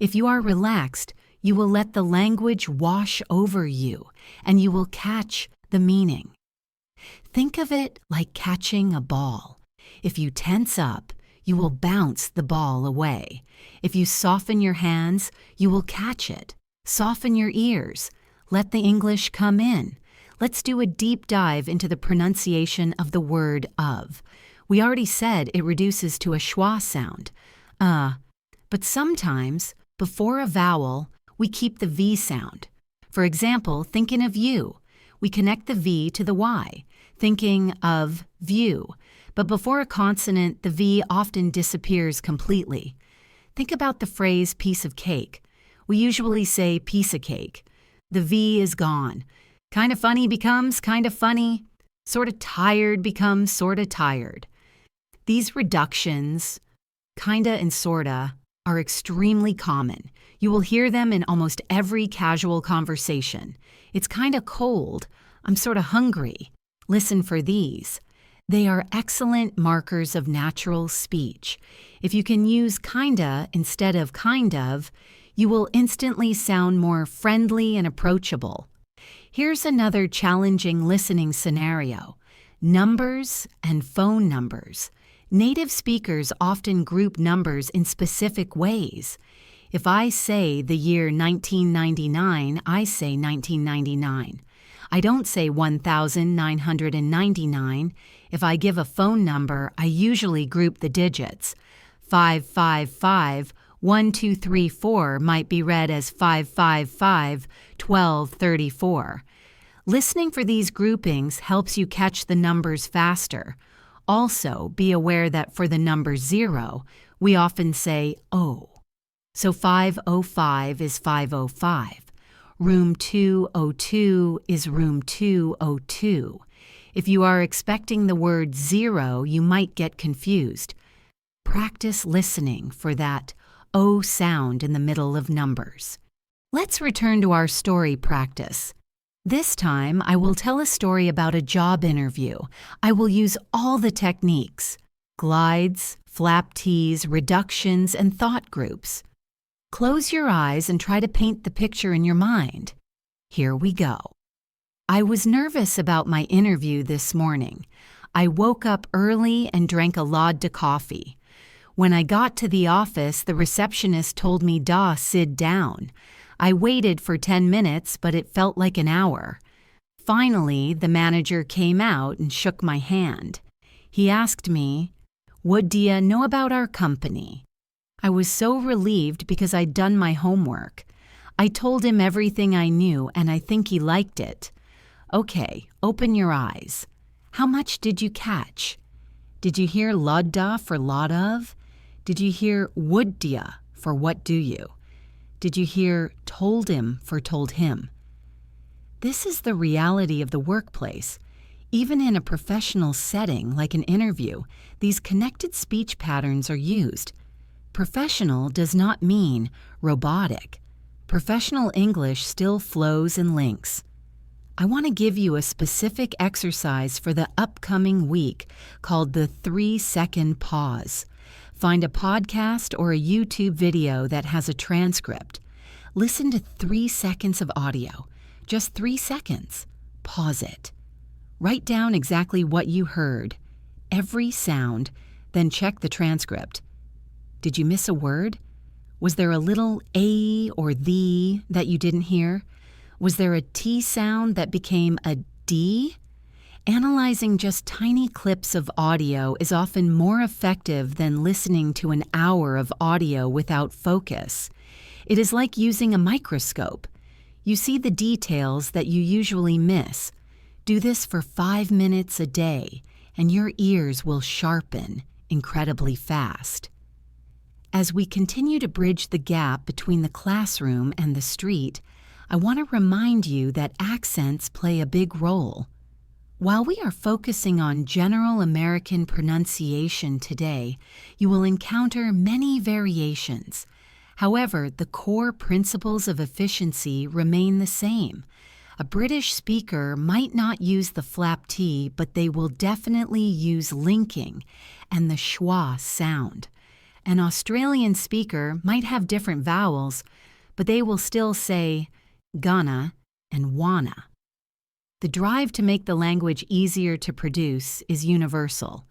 Speaker 1: If you are relaxed, you will let the language wash over you and you will catch the meaning. Think of it like catching a ball. If you tense up, you will bounce the ball away. If you soften your hands, you will catch it. Soften your ears. Let the English come in. Let's do a deep dive into the pronunciation of the word of. We already said it reduces to a schwa sound. But sometimes, before a vowel, we keep the V sound. For example, thinking of you, we connect the V to the Y, thinking of view. But before a consonant, the V often disappears completely. Think about the phrase piece of cake. We usually say piece of cake. The V is gone. Kind of funny becomes kind of funny. Sort of tired becomes sort of tired. These reductions, kinda and sorta, are extremely common. You will hear them in almost every casual conversation. It's kinda cold. I'm sorta hungry. Listen for these. They are excellent markers of natural speech. If you can use kinda instead of kind of, you will instantly sound more friendly and approachable. Here's another challenging listening scenario. Numbers and phone numbers. Native speakers often group numbers in specific ways. If I say the year 1999, I say 1999. I don't say 1999. If I give a phone number, I usually group the digits. 555, 1234 might be read as 555, 1234. Listening for these groupings helps you catch the numbers faster. Also, be aware that for the number 0, we often say O. So 505 is 505. Room 202 is room 202. If you are expecting the word 0, you might get confused. Practice listening for that O sound in the middle of numbers. Let's return to our story practice. This time, I will tell a story about a job interview. I will use all the techniques: glides, flap T's, reductions, and thought groups. Close your eyes and try to paint the picture in your mind. Here we go. I was nervous about my interview this morning. I woke up early and drank a lot of coffee. When I got to the office, the receptionist told me to sit down. I waited for 10 minutes, but it felt like an hour. Finally, the manager came out and shook my hand. He asked me, "What do you know about our company?" I was so relieved because I'd done my homework. I told him everything I knew, and I think he liked it. Okay, open your eyes. How much did you catch? Did you hear lodda for lot of? Did you hear would ya for what do you? Did you hear told him for told him? This is the reality of the workplace. Even in a professional setting like an interview, these connected speech patterns are used. Professional does not mean robotic. professional English still flows and links. I want to give you a specific exercise for the upcoming week called the 3-second pause. Find a podcast or a YouTube video that has a transcript. Listen to 3 seconds of audio, just 3 seconds. Pause it. Write down exactly what you heard, every sound, then check the transcript. Did you miss a word? Was there a little A or the that you didn't hear? Was there a T sound that became a D? Analyzing just tiny clips of audio is often more effective than listening to an hour of audio without focus. It is like using a microscope. You see the details that you usually miss. Do this for 5 minutes a day, and your ears will sharpen incredibly fast. As we continue to bridge the gap between the classroom and the street, I want to remind you that accents play a big role. While we are focusing on general American pronunciation today, you will encounter many variations. However, the core principles of efficiency remain the same. A British speaker might not use the flap T, but they will definitely use linking and the schwa sound. An Australian speaker might have different vowels, but they will still say gonna and wanna. The drive to make the language easier to produce is universal.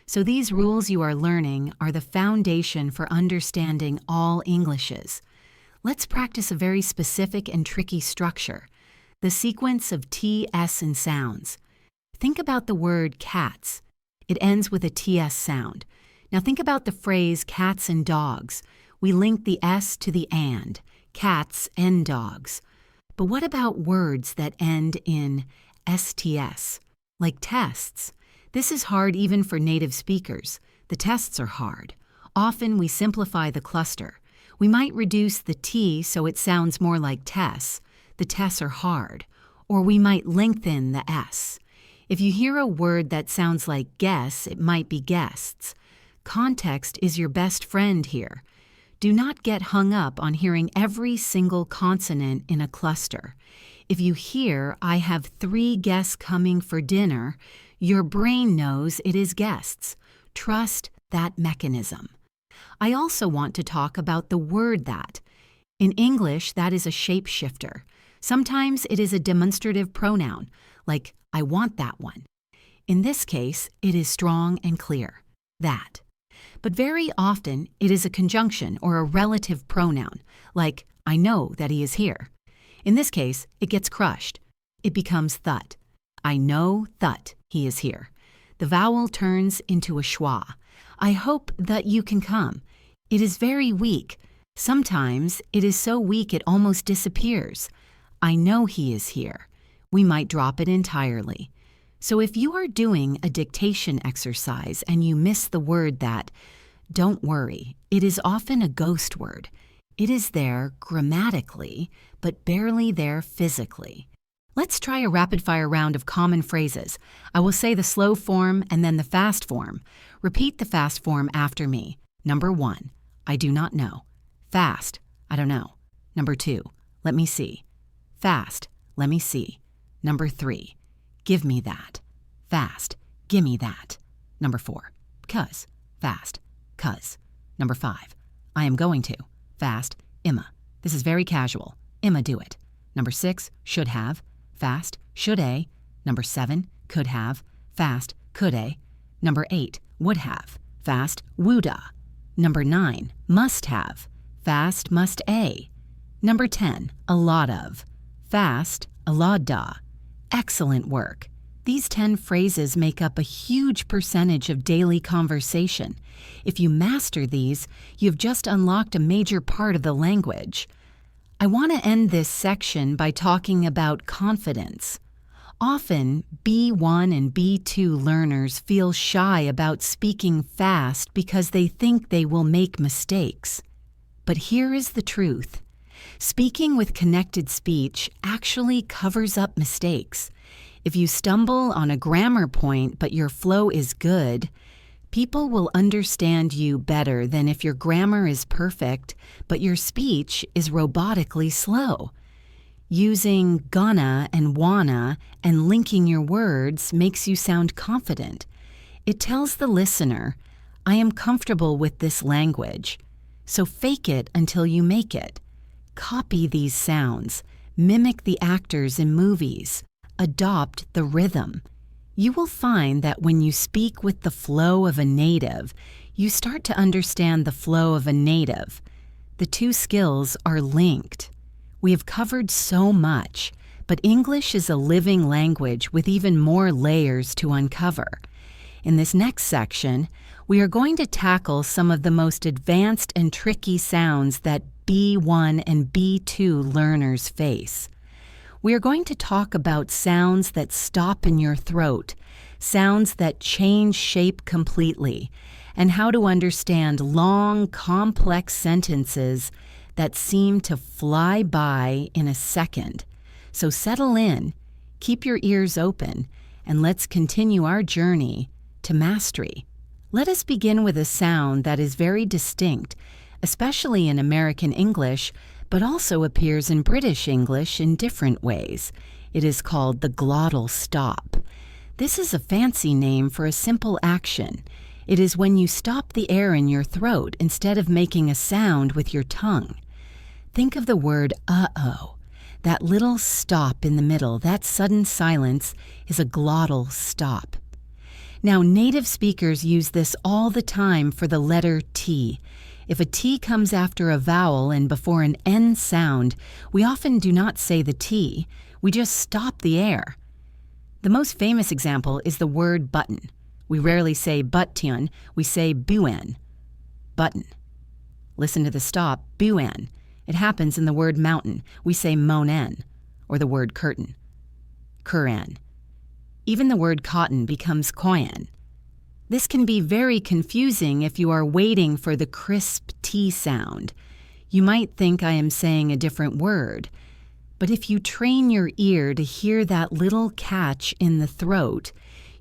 Speaker 1: So these rules you are learning are the foundation for understanding all Englishes. Let's practice a very specific and tricky structure, the sequence of T, S, and sounds. Think about the word cats. It ends with a TS sound. Now think about the phrase cats and dogs. We link the S to the and, cats and dogs. But what about words that end in STS, like tests? This is hard even for native speakers. The tests are hard. Often we simplify the cluster. We might reduce the T so it sounds more like TESS. The tests are hard. Or we might lengthen the S. If you hear a word that sounds like guess, it might be guests. Context is your best friend here. Do not get hung up on hearing every single consonant in a cluster. If you hear, I have 3 guests coming for dinner, your brain knows it is guests. Trust that mechanism. I also want to talk about the word that. In English, that is a shapeshifter. Sometimes it is a demonstrative pronoun, like I want that one. In this case, it is strong and clear, that. But very often, it is a conjunction or a relative pronoun, like I know that he is here. In this case, it gets crushed. It becomes thut. I know thut he is here. The vowel turns into a schwa. I hope that you can come. It is very weak. Sometimes it is so weak it almost disappears. I know he is here. We might drop it entirely. So if you are doing a dictation exercise and you miss the word that, don't worry. It is often a ghost word. It is there grammatically, but barely there physically. Let's try a rapid-fire round of common phrases. I will say the slow form and then the fast form. Repeat the fast form after me. Number 1, I do not know. Fast, I don't know. Number 2, let me see. Fast, let me see. Number 3, give me that. Fast, gimme that. Number 4, cuz. Fast, cuz. Number 5, I am going to. Fast, Imma. This is very casual. Imma do it. Number 6, should have. Fast, should a. Number 7, could have. Fast, could a. Number 8, would have. Fast, woulda. Number 9, must have. Fast, must a. Number 10, a lot of. Fast, a lot da. Excellent work. These 10 phrases make up a huge percentage of daily conversation. If you master these, you've just unlocked a major part of the language. I want to end this section by talking about confidence. Often, B1 and B2 learners feel shy about speaking fast because they think they will make mistakes. But here is the truth. Speaking with connected speech actually covers up mistakes. If you stumble on a grammar point but your flow is good, People will understand you better than if your grammar is perfect, but your speech is robotically slow. Using gonna and wanna and linking your words makes you sound confident. It tells the listener, I am comfortable with this language. So fake it until you make it. Copy these sounds. Mimic the actors in movies. Adopt the rhythm. You will find that when you speak with the flow of a native, you start to understand the flow of a native. The two skills are linked. We have covered so much, but English is a living language with even more layers to uncover. In this next section, we are going to tackle some of the most advanced and tricky sounds that B1 and B2 learners face. We are going to talk about sounds that stop in your throat, sounds that change shape completely, and how to understand long, complex sentences that seem to fly by in a second. So settle in, keep your ears open, and let's continue our journey to mastery. Let us begin with a sound that is very distinct, especially in American English, but also appears in British English in different ways. It is called the glottal stop. This is a fancy name for a simple action. It is when you stop the air in your throat instead of making a sound with your tongue. Think of the word uh-oh. That little stop in the middle, that sudden silence, is a glottal stop. Now, native speakers use this all the time for the letter T. If a T comes after a vowel and before an N sound, we often do not say the T, we just stop the air. The most famous example is the word button. We rarely say button, we say buen, button. Listen to the stop, buen. It happens in the word mountain. We say monen, or the word curtain, kuran. Even the word cotton becomes koyan. This can be very confusing if you are waiting for the crisp T sound. You might think I am saying a different word, but if you train your ear to hear that little catch in the throat,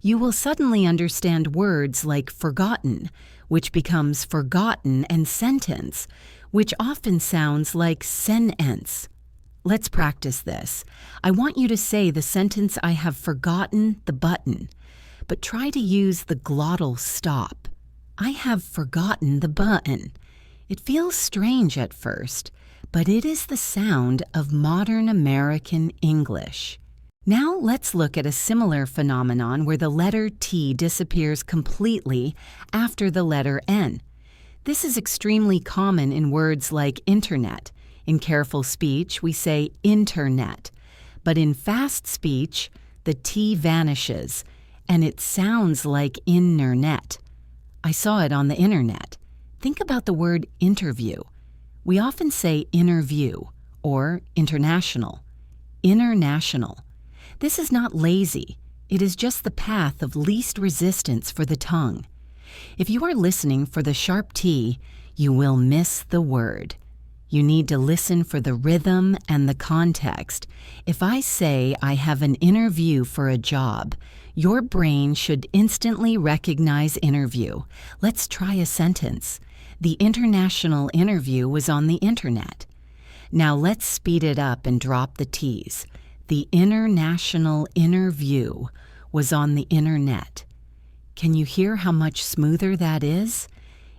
Speaker 1: you will suddenly understand words like forgotten, which becomes forgotten, and sentence, which often sounds like sen-ence. Let's practice this. I want you to say the sentence, I have forgotten the button, but try to use the glottal stop. I have forgotten the button. It feels strange at first, but it is the sound of modern American English. Now let's look at a similar phenomenon where the letter T disappears completely after the letter N. This is extremely common in words like internet. In careful speech, we say internet, but in fast speech, the T vanishes, and it sounds like internet. I saw it on the internet. Think about the word interview. We often say interview or international. International. This is not lazy. It is just the path of least resistance for the tongue. If you are listening for the sharp T, you will miss the word. You need to listen for the rhythm and the context. If I say I have an interview for a job, your brain should instantly recognize interview. Let's try a sentence. The international interview was on the internet. Now let's speed it up and drop the T's. The international interview was on the internet. Can you hear how much smoother that is?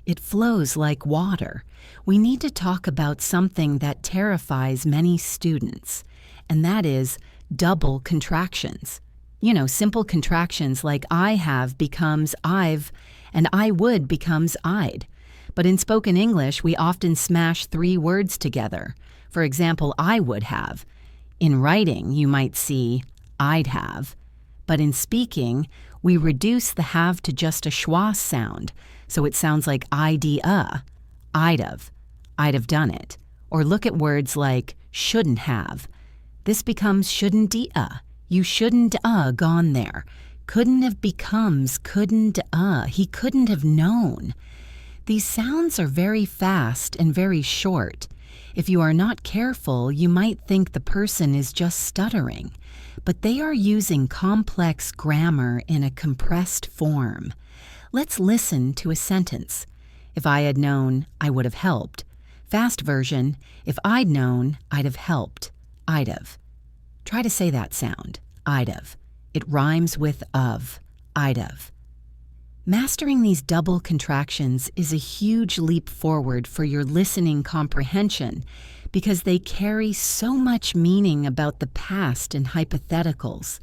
Speaker 1: It flows like water. We need to talk about something that terrifies many students, and that is double contractions. You know, simple contractions like I have becomes I've, and I would becomes I'd. But in spoken English, we often smash three words together. For example, I would have. In writing, you might see I'd have. But in speaking, we reduce the have to just a schwa sound, so it sounds like idea, I'd have done it. Or look at words like shouldn't have. This becomes shouldn't-ia. You shouldn't gone there. Couldn't have becomes couldn't he couldn't have known. These sounds are very fast and very short. If you are not careful, you might think the person is just stuttering, but they are using complex grammar in a compressed form. Let's listen to a sentence. If I had known, I would have helped. Fast version, if I'd known, I'd have helped. I'd have. Try to say that sound. I'd have. It rhymes with of. I'd have. Mastering these double contractions is a huge leap forward for your listening comprehension because they carry so much meaning about the past and hypotheticals.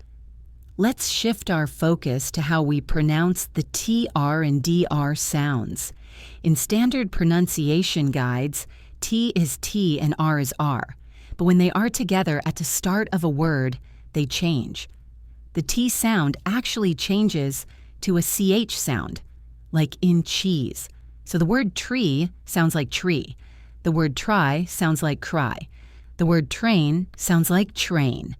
Speaker 1: Let's shift our focus to how we pronounce the TR and DR sounds. In standard pronunciation guides, T is T and R is R, but when they are together at the start of a word, they change. The T sound actually changes to a CH sound, like in cheese. So the word tree sounds like tree. The word try sounds like cry. The word train sounds like train.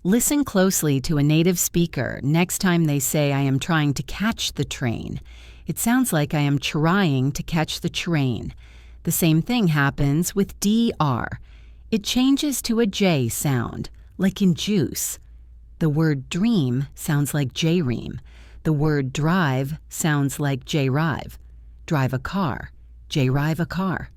Speaker 1: Listen closely to a native speaker next time they say, I am trying to catch the train. It sounds like I am trying to catch the train. The same thing happens with DR. It changes to a J sound, like in juice. The word dream sounds like J-ream. The word drive sounds like J-rive. Drive a car. J-rive a car.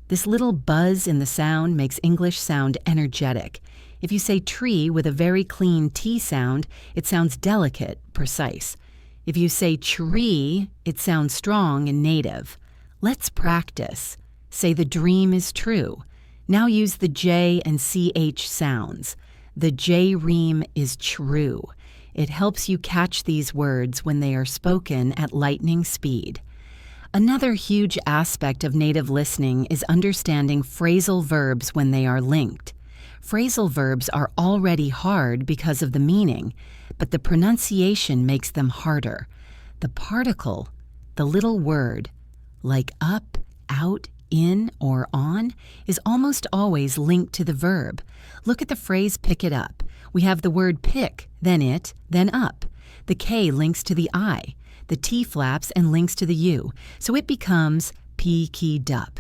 Speaker 1: This little buzz in the sound makes English sound energetic. If you say tree with a very clean T sound, it sounds delicate, precise. If you say tree, it sounds strong and native. Let's practice. Say the dream is true. Now use the J and CH sounds. The J-ream is true. It helps you catch these words when they are spoken at lightning speed. Another huge aspect of native listening is understanding phrasal verbs when they are linked. Phrasal verbs are already hard because of the meaning, but the pronunciation makes them harder. The particle, the little word, like up, out, in, or on, is almost always linked to the verb. Look at the phrase pick it up. We have the word pick, then it, then up. The K links to the I. The T flaps and links to the U. So it becomes peeked up.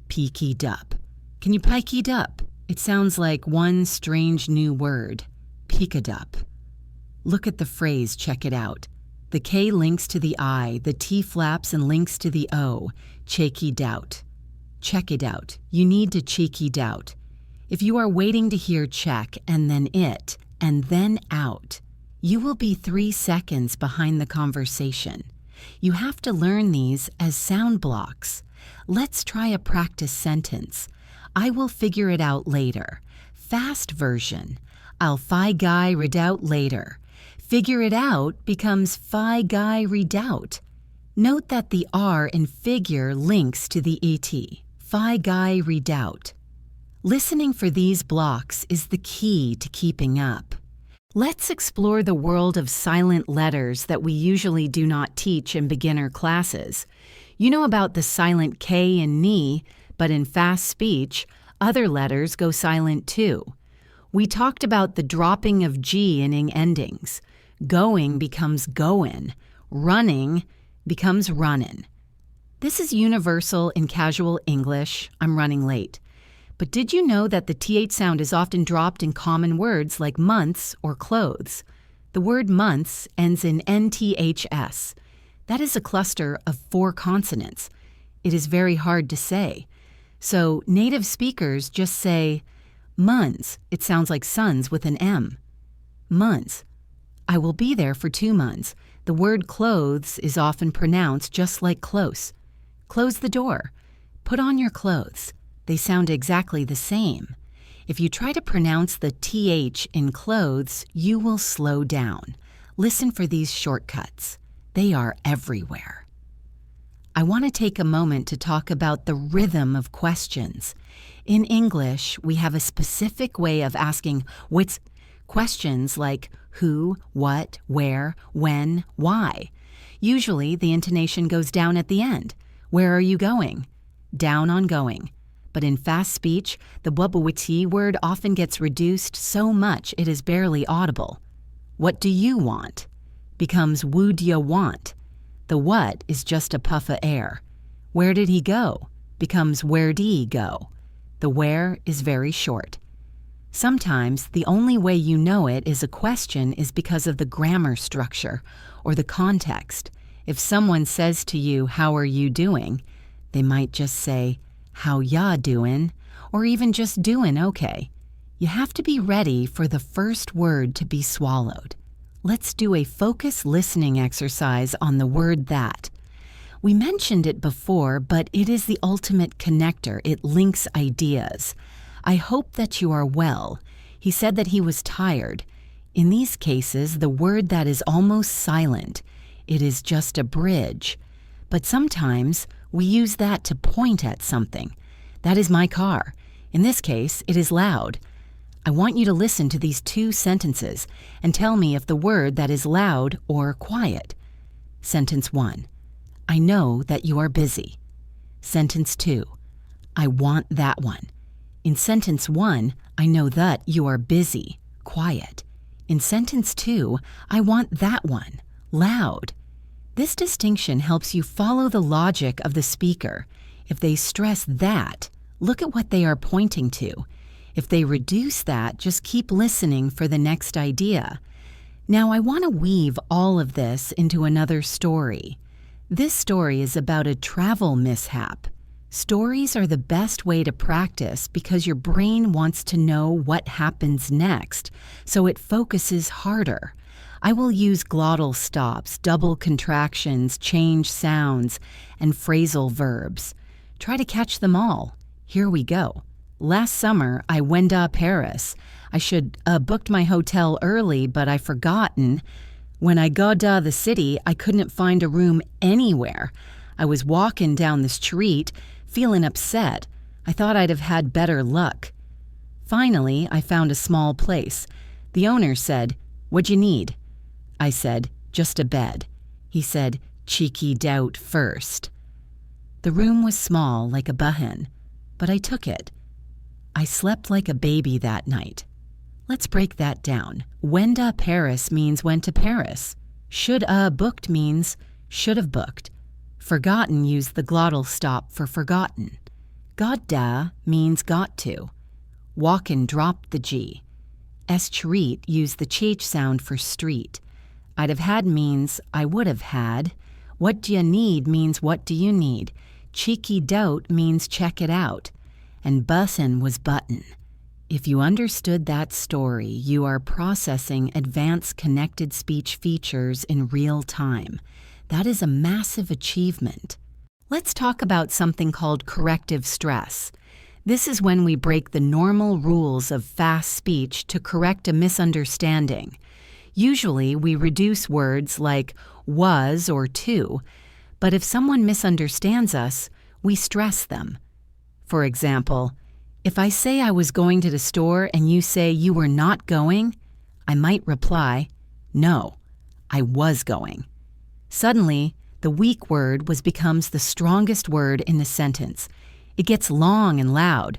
Speaker 1: Peeked up. Can you piked up? It sounds like one strange new word. Peeked up. Look at the phrase, check it out. The K links to the I. The T flaps and links to the O. Cheeky doubt. Check it out. You need to cheeky doubt. If you are waiting to hear check and then it and then out, you will be 3 seconds behind the conversation. You have to learn these as sound blocks. Let's try a practice sentence. I will figure it out later. Fast version. I'll fi guy redoubt later. Figure it out becomes fi guy redoubt. Note that the R in figure links to the ET. Fi guy redoubt. Listening for these blocks is the key to keeping up. Let's explore the world of silent letters that we usually do not teach in beginner classes. You know about the silent K in knee, but in fast speech, other letters go silent too. We talked about the dropping of G in ing endings. Going becomes goin'. Running becomes runnin'. This is universal in casual English. I'm running late. But did you know that the TH sound is often dropped in common words like months or clothes? The word months ends in NTHS. That is a cluster of 4 consonants. It is very hard to say. So native speakers just say, months. It sounds like sons with an M. Months. I will be there for 2 months. The word clothes is often pronounced just like close. Close the door. Put on your clothes. They sound exactly the same. If you try to pronounce the TH in clothes, you will slow down. Listen for these shortcuts. They are everywhere. I want to take a moment to talk about the rhythm of questions. In English, we have a specific way of asking questions like who, what, where, when, why. Usually, the intonation goes down at the end. Where are you going? Down on going. But in fast speech, the wubawiti word often gets reduced so much it is barely audible. What do you want? Becomes would ya want. The what is just a puff of air. Where did he go? Becomes where'd he go. The where is very short. Sometimes the only way you know it is a question is because of the grammar structure or the context. If someone says to you, "How are you doing?" they might just say, "How ya doin'?" or even just "doing okay." You have to be ready for the first word to be swallowed. Let's do a focus listening exercise on the word that. We mentioned it before, but it is the ultimate connector. It links ideas. I hope that you are well. He said that he was tired. In these cases, the word that is almost silent. It is just a bridge. But sometimes we use that to point at something. That is my car. In this case, it is loud. I want you to listen to these two sentences and tell me if the word that is loud or quiet. Sentence 1. I know that you are busy. Sentence 2. I want that one. In sentence 1, I know that you are busy, quiet. In sentence 2, I want that one, loud. This distinction helps you follow the logic of the speaker. If they stress that, look at what they are pointing to. If they reduce that, just keep listening for the next idea. Now, I want to weave all of this into another story. This story is about a travel mishap. Stories are the best way to practice because your brain wants to know what happens next, so it focuses harder. I will use glottal stops, double contractions, change sounds, and phrasal verbs. Try to catch them all. Here we go. Last summer, I went to Paris. I should booked my hotel early, but I forgotten. When I got to the city, I couldn't find a room anywhere. I was walking down the street, feeling upset. I thought I'd have had better luck. Finally, I found a small place. The owner said, "What'd you need?" I said, "Just a bed." He said, "Cheeky doubt first." The room was small, like a behen, but I took it. I slept like a baby that night. Let's break that down. Went to Paris means went to Paris. Should booked means should have booked. Forgotten used the glottal stop for forgotten. Got da means got to. Walkin' dropped the G. Street used the ch sound for street. I'd have had means I would have had. What do you need means what do you need. Cheeky doubt means check it out. And button was button. If you understood that story, you are processing advanced connected speech features in real time. That is a massive achievement. Let's talk about something called corrective stress. This is when we break the normal rules of fast speech to correct a misunderstanding. Usually, we reduce words like was or to, but if someone misunderstands us, we stress them. For example, if I say I was going to the store and you say you were not going, I might reply, "No, I was going." Suddenly, the weak word becomes the strongest word in the sentence. It gets long and loud.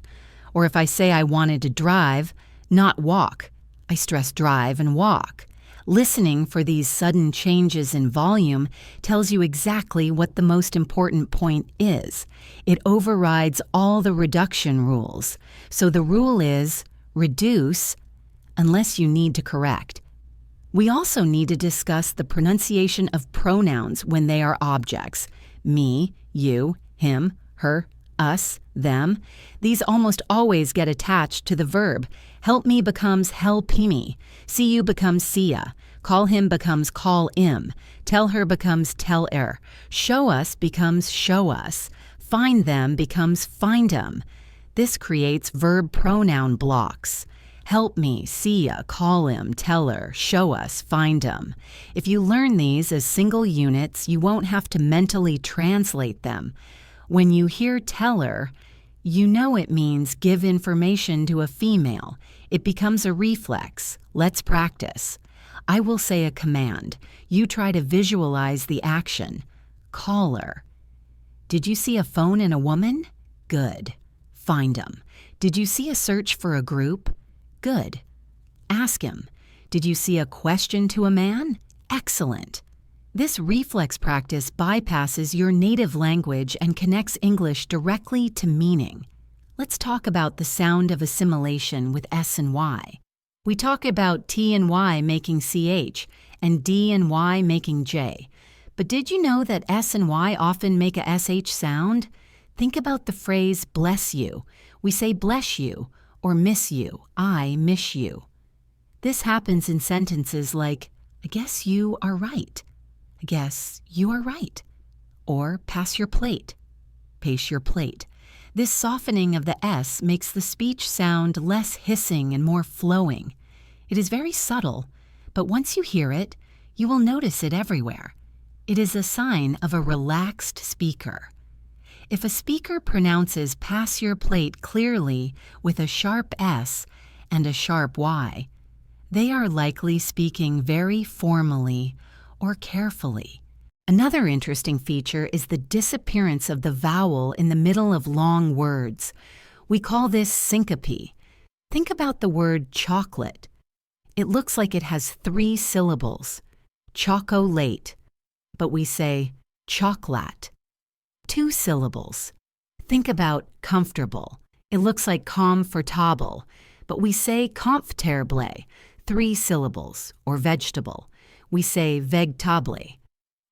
Speaker 1: Or if I say I wanted to drive, not walk, I stress drive and walk. Listening for these sudden changes in volume tells you exactly what the most important point is. It overrides all the reduction rules. So the rule is reduce unless you need to correct. We also need to discuss the pronunciation of pronouns when they are objects. Me, you, him, her, us, them. These almost always get attached to the verb. Help me becomes helpy me. See you becomes see ya. Call him becomes call im. Tell her becomes tell er. Show us becomes show us. Find them becomes find 'em. This creates verb pronoun blocks. Help me, see ya, call him, tell her, show us, find 'em. If you learn these as single units, you won't have to mentally translate them. When you hear tell her, you know it means give information to a female. It becomes a reflex. Let's practice. I will say a command. You try to visualize the action. Call her. Did you see a phone and a woman? Good. Find 'em. Did you see a search for a group? Good. Ask him. Did you see a question to a man? Excellent. This reflex practice bypasses your native language and connects English directly to meaning. Let's talk about the sound of assimilation with S and Y. We talk about T and Y making CH and D and Y making J. But did you know that S and Y often make a SH sound? Think about the phrase bless you. We say bless you or miss you. I miss you. This happens in sentences like, I guess you are right. I guess you are right. Or pass your plate. Pace your plate. This softening of the S makes the speech sound less hissing and more flowing. It is very subtle, but once you hear it, you will notice it everywhere. It is a sign of a relaxed speaker. If a speaker pronounces pass your plate clearly with a sharp S and a sharp Y, they are likely speaking very formally or carefully. Another interesting feature is the disappearance of the vowel in the middle of long words. We call this syncope. Think about the word chocolate. It looks like it has 3 syllables, chocolate, but we say chocolate. 2 syllables. Think about comfortable. It looks like comfortable, but we say comfortable. 3 syllables, or vegetable. We say vegetable.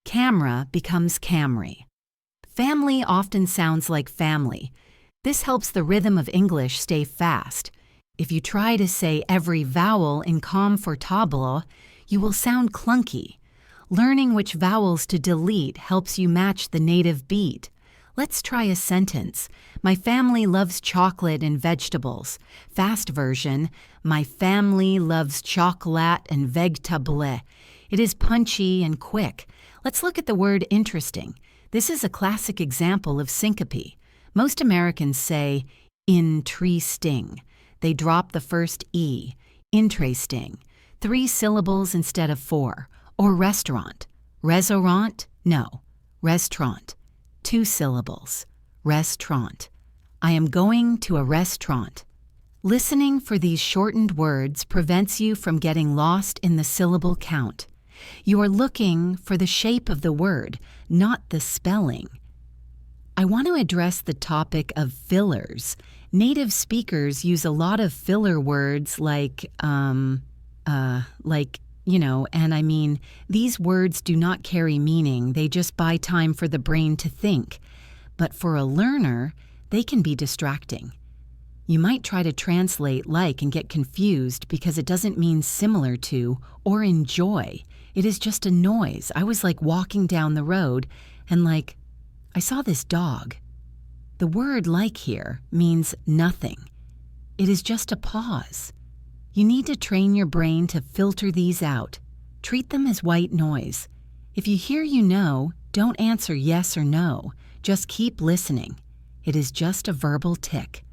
Speaker 1: Camera becomes Camry. Family often sounds like family. This helps the rhythm of English stay fast. If you try to say every vowel in comfortable, you will sound clunky. Learning which vowels to delete helps you match the native beat. Let's try a sentence. My family loves chocolate and vegetables. Fast version, my family loves chocolate and vegetable. It is punchy and quick. Let's look at the word interesting. This is a classic example of syncope. Most Americans say interesting. They drop the first E. Interesting. 3 syllables instead of 4. Or restaurant. Restaurant? No. Restaurant. 2 syllables. Restaurant. I am going to a restaurant. Listening for these shortened words prevents you from getting lost in the syllable count. You are looking for the shape of the word, not the spelling. I want to address the topic of fillers. Native speakers use a lot of filler words like, and I mean, these words do not carry meaning. They just buy time for the brain to think. But for a learner, they can be distracting. You might try to translate like and get confused because it doesn't mean similar to or enjoy. It is just a noise. I was like walking down the road and I saw this dog. The word like here means nothing. It is just a pause. You need to train your brain to filter these out. Treat them as white noise. If you hear you know, don't answer yes or no. Just keep listening. It is just a verbal tick.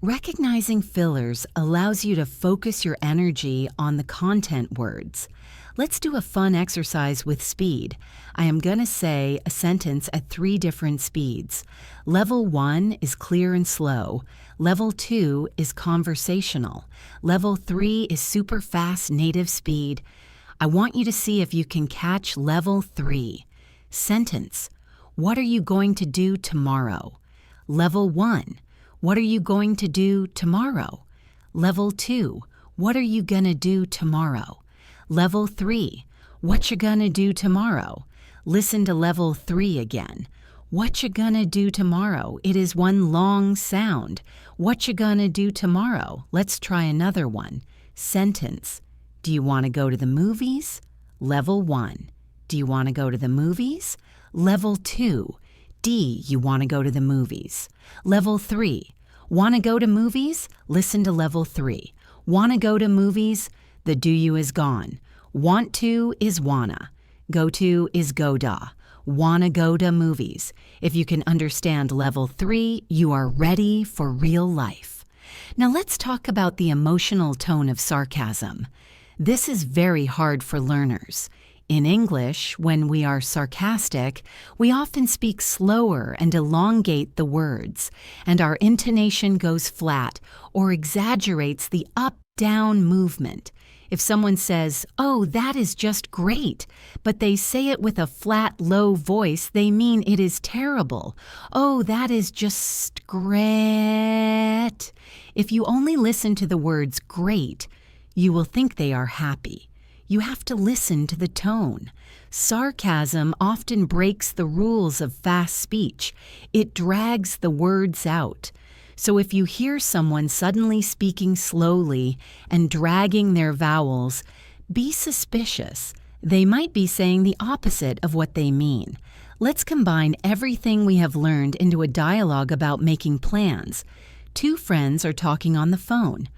Speaker 1: Recognizing fillers allows you to focus your energy on the content words. Let's do a fun exercise with speed. I am going to say a sentence at 3 different speeds. Level 1 is clear and slow. Level 2 is conversational. Level 3 is super fast native speed. I want you to see if you can catch level 3. Sentence. What are you going to do tomorrow? Level 1. What are you going to do tomorrow? Level 2. What are you gonna do tomorrow? Level 3. What you gonna do tomorrow? Listen to level 3 again. What you gonna do tomorrow? It is one long sound. What you gonna do tomorrow? Let's try another one. Sentence. Do you want to go to the movies? Level 1. Do you want to go to the movies? Level 2. D. You want to go to the movies. Level 3. Want to go to movies? Listen to level 3. Want to go to movies? The do you is gone. Want to is wanna. Go to is goda. Wanna go to movies. If you can understand level 3, you are ready for real life. Now let's talk about the emotional tone of sarcasm. This is very hard for learners. In English, when we are sarcastic, we often speak slower and elongate the words, and our intonation goes flat or exaggerates the up-down movement. If someone says, "Oh, that is just great," but they say it with a flat, low voice, they mean it is terrible. "Oh, that is just great." If you only listen to the words great, you will think they are happy. You have to listen to the tone. Sarcasm often breaks the rules of fast speech. It drags the words out. So if you hear someone suddenly speaking slowly and dragging their vowels, be suspicious. They might be saying the opposite of what they mean. Let's combine everything we have learned into a dialogue about making plans. Two friends are talking on the phone.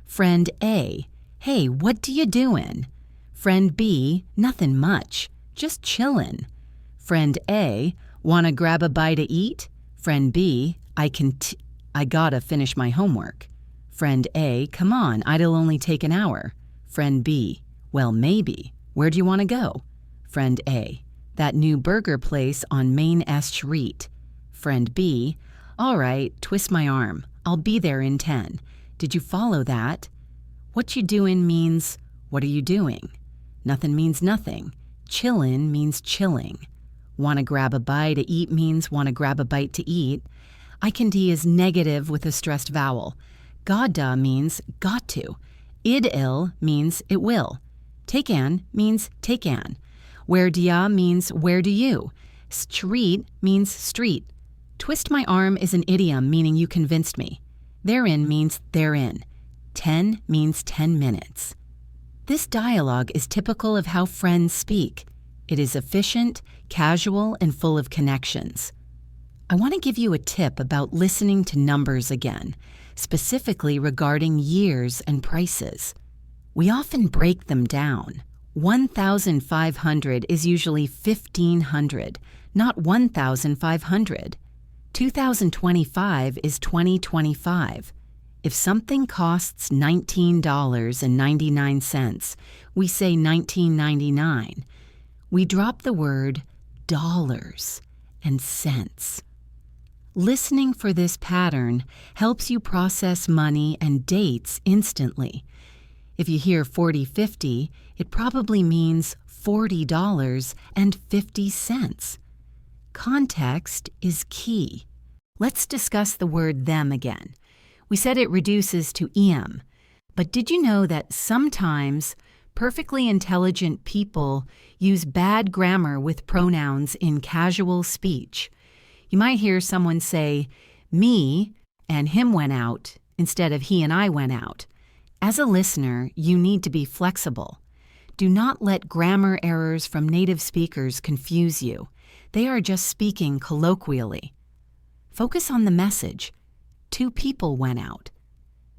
Speaker 1: Friend A, "Hey, what do you doin'?" Friend B, "Nothing much, just chillin'." Friend A, "Wanna grab a bite to eat?" Friend B, I gotta finish my homework." Friend A, "Come on, it'll only take an hour." Friend B, "Well, maybe. Where do you want to go?" Friend A, "That new burger place on Main Street." Friend B, "All right, twist my arm. I'll be there in 10. Did you follow that?" What you doin' means, what are you doing? Nothing means nothing. Chillin' means chilling. Wanna grab a bite to eat means wanna grab a bite to eat. I can D is negative with a stressed vowel. Gotta means got to. Id'll means it will. Take an means take an. Where do ya means where do you. Street means street. Twist my arm is an idiom meaning you convinced me. Therein means therein. 10 means 10 minutes. This dialogue is typical of how friends speak. It is efficient, casual, and full of connections. I want to give you a tip about listening to numbers again, specifically regarding years and prices. We often break them down. 1,500 is usually 1,500, not 1,500. 2025 is 2025. If something costs $19.99, we say $19.99. We drop the word dollars and cents. Listening for this pattern helps you process money and dates instantly. If you hear 40.50, it probably means $40.50. Context is key. Let's discuss the word them again. We said it reduces to em, but did you know that sometimes perfectly intelligent people use bad grammar with pronouns in casual speech? You might hear someone say, "Me and him went out," instead of "he and I went out." As a listener, you need to be flexible. Do not let grammar errors from native speakers confuse you. They are just speaking colloquially. Focus on the message. Two people went out.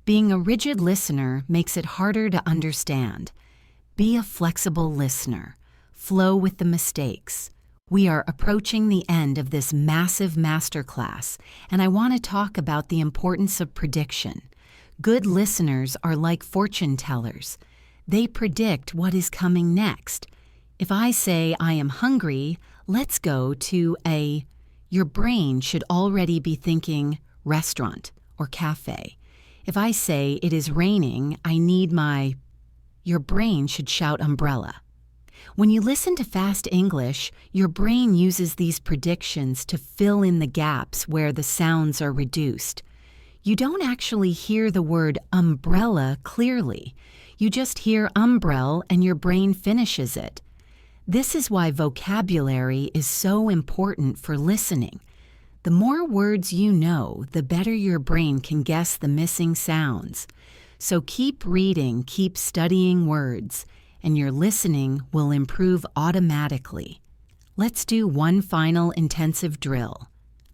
Speaker 1: Being a rigid listener makes it harder to understand. Be a flexible listener. Flow with the mistakes. We are approaching the end of this massive masterclass, and I want to talk about the importance of prediction. Good listeners are like fortune tellers. They predict what is coming next. If I say I am hungry, let's go to a, your brain should already be thinking restaurant or cafe. If I say it is raining, I need my, your brain should shout umbrella. When you listen to fast English, your brain uses these predictions to fill in the gaps where the sounds are reduced. You don't actually hear the word umbrella clearly. You just hear umbrella and your brain finishes it. This is why vocabulary is so important for listening. The more words you know, the better your brain can guess the missing sounds. So keep reading, keep studying words, and your listening will improve automatically. Let's do one final intensive drill.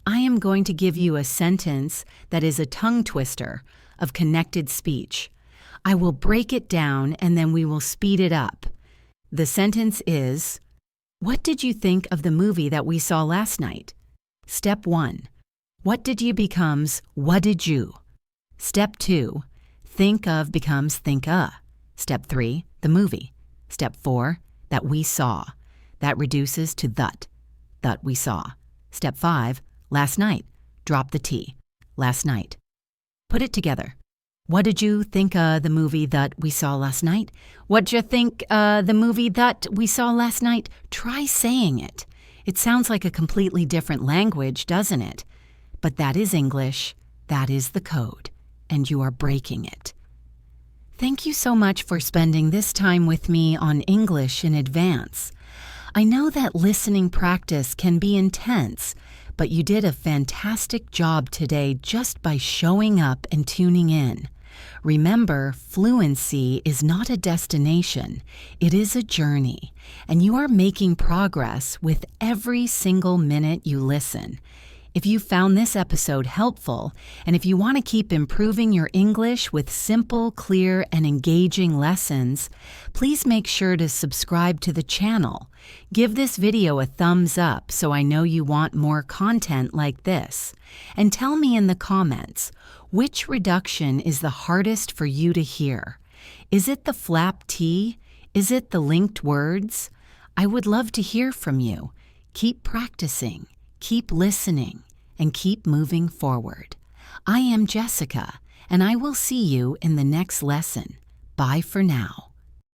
Speaker 1: I am going to give you a sentence that is a tongue twister of connected speech. I will break it down and then we will speed it up. The sentence is, "What did you think of the movie that we saw last night?" Step 1. What did you becomes what did you? Step 2. Think of becomes think a. Step 3. The movie. Step 4. That we saw. That reduces to that we saw. Step 5. Last night. Drop the T. Last night. Put it together. What did you think of the movie that we saw last night? What'd you think the movie that we saw last night? Try saying it. It sounds like a completely different language, doesn't it? But that is English, that is the code, and you are breaking it. Thank you so much for spending this time with me on English in Advance. I know that listening practice can be intense, but you did a fantastic job today just by showing up and tuning in. Remember, fluency is not a destination, it is a journey, and you are making progress with every single minute you listen. If you found this episode helpful, and if you want to keep improving your English with simple, clear, and engaging lessons, please make sure to subscribe to the channel. Give this video a thumbs up so I know you want more content like this. And tell me in the comments, which reduction is the hardest for you to hear? Is it the flap T? Is it the linked words? I would love to hear from you. Keep practicing, keep listening, and keep moving forward. I am Jessica, and I will see you in the next lesson. Bye for now.